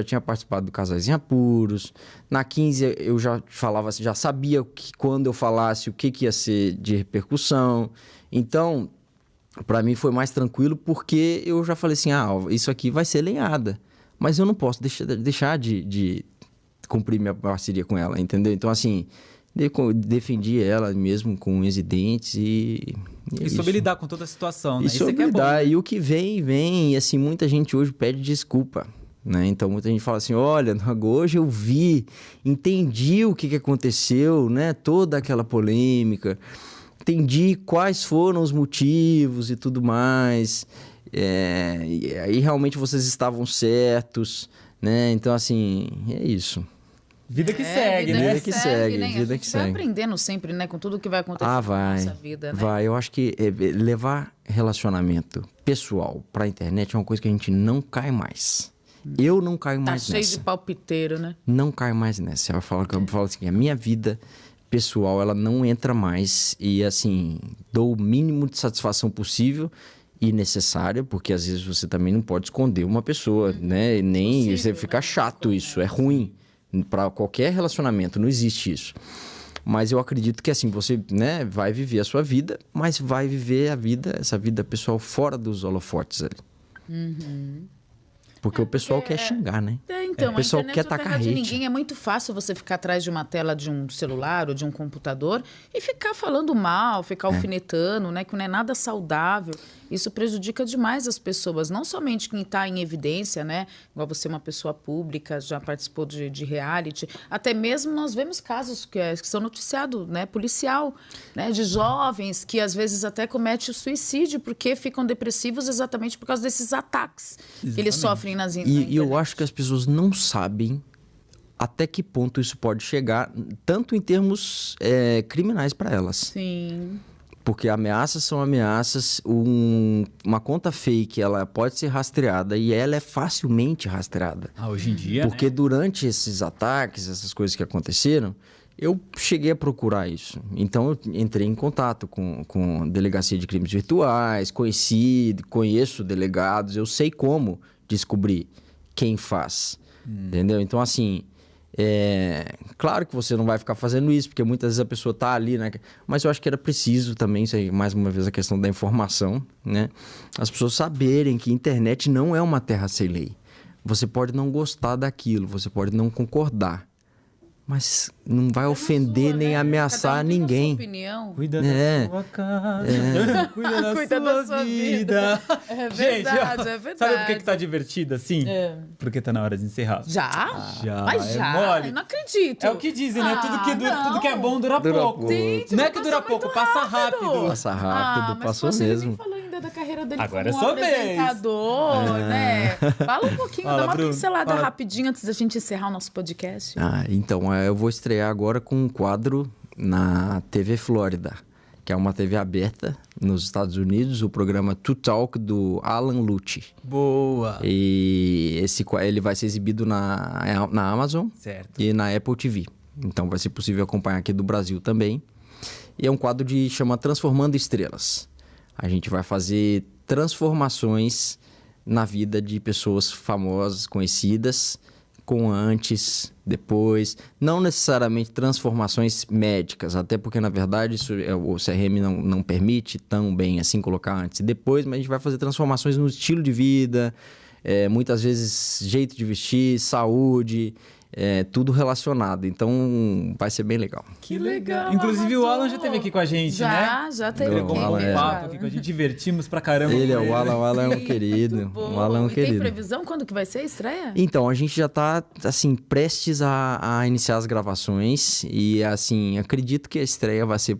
tinha participado do Casais em Apuros. Na 15 eu já falava, já sabia que quando eu falasse o que ia ser de repercussão. Então, para mim foi mais tranquilo porque eu já falei assim, isso aqui vai ser lenhada. Mas eu não posso deixar de cumprir minha parceria com ela, entendeu? Então, assim, defendi ela mesmo com unhas e dentes e soube lidar com toda a situação, né? Isso é bom, né? E o que vem. E assim, muita gente hoje pede desculpa, né? Então, muita gente fala assim, olha, hoje eu entendi o que aconteceu, né? Toda aquela polêmica. Entendi quais foram os motivos e tudo mais. E aí, realmente, vocês estavam certos, né? Então, assim, é isso. Vida que segue, né? Vida que segue, né? Vida que segue. Vai aprendendo sempre, né? Com tudo que vai acontecer na nossa vida, né? Vai. Eu acho que levar relacionamento pessoal pra internet é uma coisa que a gente não cai mais. Eu não caio mais nessa. Tá cheio de palpiteiro, né? Não caio mais nessa. Eu falo assim, a minha vida pessoal, ela não entra mais. E, assim, dou o mínimo de satisfação possível e necessária, porque às vezes você também não pode esconder uma pessoa, né? Nem você fica chato isso, é ruim. Para qualquer relacionamento, não existe isso. Mas eu acredito que assim, você, né, vai viver a sua vida, mas vai viver essa vida pessoal fora dos holofotes ali. Uhum. Porque o pessoal quer xingar, né? Então, o pessoal a internet quer não tacar de hate. ninguém. É muito fácil você ficar atrás de uma tela de um celular ou de um computador e ficar falando mal, ficar alfinetando, né? Que não é nada saudável. Isso prejudica demais as pessoas. Não somente quem está em evidência, né? Igual você é uma pessoa pública, já participou de reality. Até mesmo nós vemos casos que são noticiados, né? Policial, né? De jovens que às vezes até cometem o suicídio porque ficam depressivos exatamente por causa desses ataques que eles sofrem na internet. E eu acho que as pessoas não sabem até que ponto isso pode chegar, tanto em termos criminais para elas. Sim. Porque ameaças são ameaças, uma conta fake, ela pode ser rastreada e ela é facilmente rastreada. Hoje em dia, porque né? Durante esses ataques, essas coisas que aconteceram, eu cheguei a procurar isso. Então, eu entrei em contato com Delegacia de Crimes Virtuais, conheço delegados, eu sei como descobrir quem faz, entendeu? Então, assim... claro que você não vai ficar fazendo isso, porque muitas vezes a pessoa tá ali, né? Mas eu acho que era preciso também, isso aí, mais uma vez, a questão da informação, né? As pessoas saberem que a internet não é uma terra sem lei. Você pode não gostar daquilo, você pode não concordar, mas não vai ofender nem ameaçar ninguém. Cuida da sua casa, cuida da sua vida. É verdade, Gente, é verdade. Sabe por que tá divertido assim? Porque tá na hora de encerrar. Já? Já. Mas já? Mole. Eu não acredito. É o que dizem, né? Tudo que é bom dura pouco. Gente, não é mas que dura pouco, passa rápido. Passa rápido, mas passou você mesmo. nem falou ainda da carreira dele Agora como é sua vez. apresentador, né? Fala um pouquinho, Fala, dá uma Bruno, pincelada fala. rapidinho antes da gente encerrar o nosso podcast. Então, eu vou estrear agora com um quadro na TV Flórida, que é uma TV aberta, nos Estados Unidos, o programa To Talk do Alan Lucci. Boa. E ele vai ser exibido na Amazon Certo. e na Apple TV. Então vai ser possível acompanhar aqui do Brasil também. E é um quadro chama Transformando Estrelas. A gente vai fazer transformações na vida de pessoas famosas, conhecidas, com antes, depois. Não necessariamente transformações médicas, até porque, na verdade, o CRM não permite tão bem assim colocar antes e depois, mas a gente vai fazer transformações no estilo de vida, muitas vezes jeito de vestir, saúde, tudo relacionado. Então, vai ser bem legal. Que legal. Inclusive, arrasou. o Alan já esteve aqui com a gente, né? Já teve Pegou aqui. um Alan, papo aqui com a gente, divertimos pra caramba. O Alan é um querido. Muito bom. O Alan é um E querido. tem previsão quando que vai ser a estreia? Então, a gente já tá, assim, prestes a iniciar as gravações e, assim, acredito que a estreia vai ser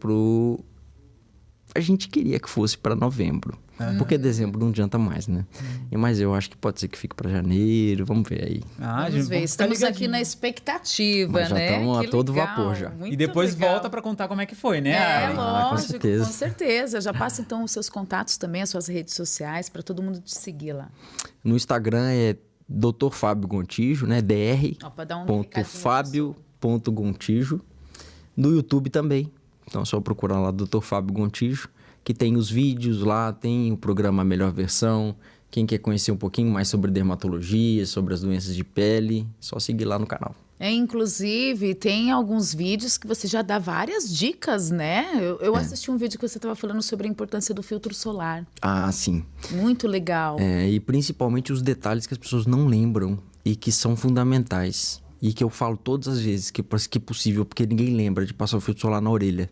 A gente queria que fosse para novembro, porque dezembro não adianta mais, né? Mas eu acho que pode ser que fique para janeiro, vamos ver aí. Vamos ver, estamos aqui na expectativa, Mas já né? estamos a Que todo legal, vapor já. muito E depois legal. volta pra contar como é que foi, né? Ari? com Lógico, certeza. com certeza. Já passa então os seus contatos também, as suas redes sociais, para todo mundo te seguir lá. No Instagram é Dr. Fábio Gontijo, né? Ó, pra dar um dr.fabio.gontijo. No YouTube também. Então é só procurar lá Dr. Fábio Gontijo, que tem os vídeos lá, tem o programa Melhor Versão. Quem quer conhecer um pouquinho mais sobre dermatologia, sobre as doenças de pele, só seguir lá no canal. Inclusive, tem alguns vídeos que você já dá várias dicas, né? Eu assisti um vídeo que você estava falando sobre a importância do filtro solar. Ah, sim. Muito legal. E principalmente os detalhes que as pessoas não lembram e que são fundamentais. E que eu falo todas as vezes que é possível, porque ninguém lembra de passar o filtro solar na orelha.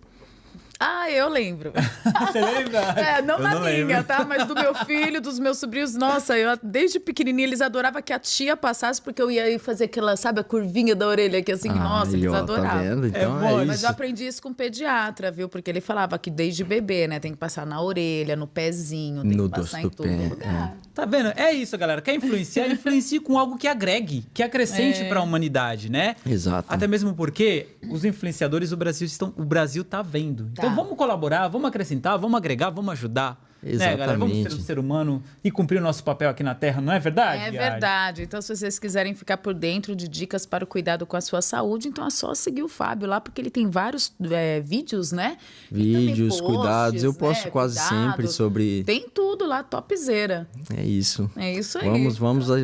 Ah, eu lembro. Você lembra? Não Eu na não minha, lembro. tá? Mas do meu filho, dos meus sobrinhos. Nossa, desde pequenininha eles adoravam que a tia passasse, porque eu ia fazer aquela, sabe, a curvinha da orelha, que assim, nossa, Aí, eles ó, adoravam. Tá vendo? Então bom, é Mas isso. eu aprendi isso com o pediatra, viu? Porque ele falava que desde bebê, né? Tem que passar na orelha, no pezinho, tem No que passar em dorso do todo pé, lugar. Tá vendo? É isso, galera. Quer influenciar? Influencie com algo que agregue, que acrescente pra humanidade, né? Exato. Até mesmo porque os influenciadores do Brasil o Brasil tá vendo. Então Tá. vamos colaborar, vamos acrescentar, vamos agregar, vamos ajudar. Né, galera? Vamos ser um Exatamente. ser humano e cumprir o nosso papel aqui na Terra, não é verdade? É Ari? verdade. Então, se vocês quiserem ficar por dentro de dicas para o cuidado com a sua saúde, então é só seguir o Fábio lá, porque ele tem vários vídeos, né? E também Vídeos, posts, cuidados. Eu posto né? quase sempre Cuidados. sobre... Tem tudo lá, topzera. É isso. É isso aí.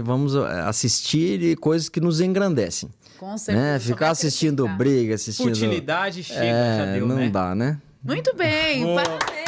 Vamos assistir coisas que nos engrandecem. Com certeza. Né? só Ficar vai assistindo acrescentar. briga, assistindo... Futilidade chega, já deu, não né? dá, né? Muito bem, Boa. parabéns.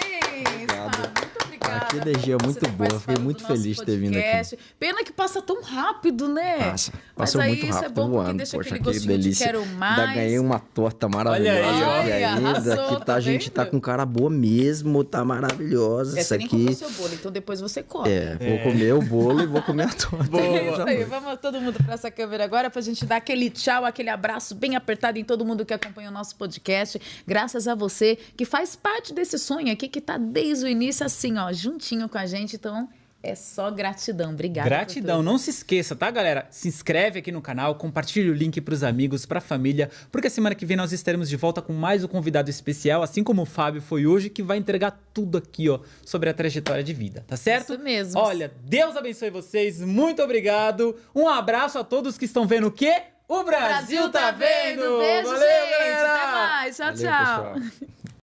Fábio. Muito obrigada. que energia por você muito ter boa. Fiquei participado muito do nosso feliz de ter vindo aqui. podcast. Pena que passa tão rápido, né? Passou Mas aí muito isso rápido, é bom voando. porque deixa Poxa, aquele que gostinho delícia. de quero mais. Ainda ganhei uma torta maravilhosa. Olha aí, ó. aqui ainda, Arrasou, que tá a gente tá vendo? com cara boa mesmo, tá maravilhosa isso Você nem comprou aqui. seu bolo, então depois você come. Vou comer o bolo e vou comer a torta. É isso aí, vamos todo mundo para essa câmera agora pra gente dar aquele tchau, aquele abraço bem apertado em todo mundo que acompanha o nosso podcast. Graças a você que faz parte desse sonho aqui, que tá desde o início assim, ó, juntinho com a gente. Então, é só gratidão. Obrigada. Gratidão. Não se esqueça, tá, galera? Se inscreve aqui no canal, compartilhe o link pros amigos, pra família, porque semana que vem nós estaremos de volta com mais um convidado especial, assim como o Fábio foi hoje, que vai entregar tudo aqui, ó, sobre a trajetória de vida, tá certo? Isso mesmo. Olha, Deus abençoe vocês, muito obrigado. Um abraço a todos que estão vendo o quê? O Brasil tá vendo! Beijo, Valeu, gente. galera! Até mais. Tchau, Valeu, tchau. pessoal.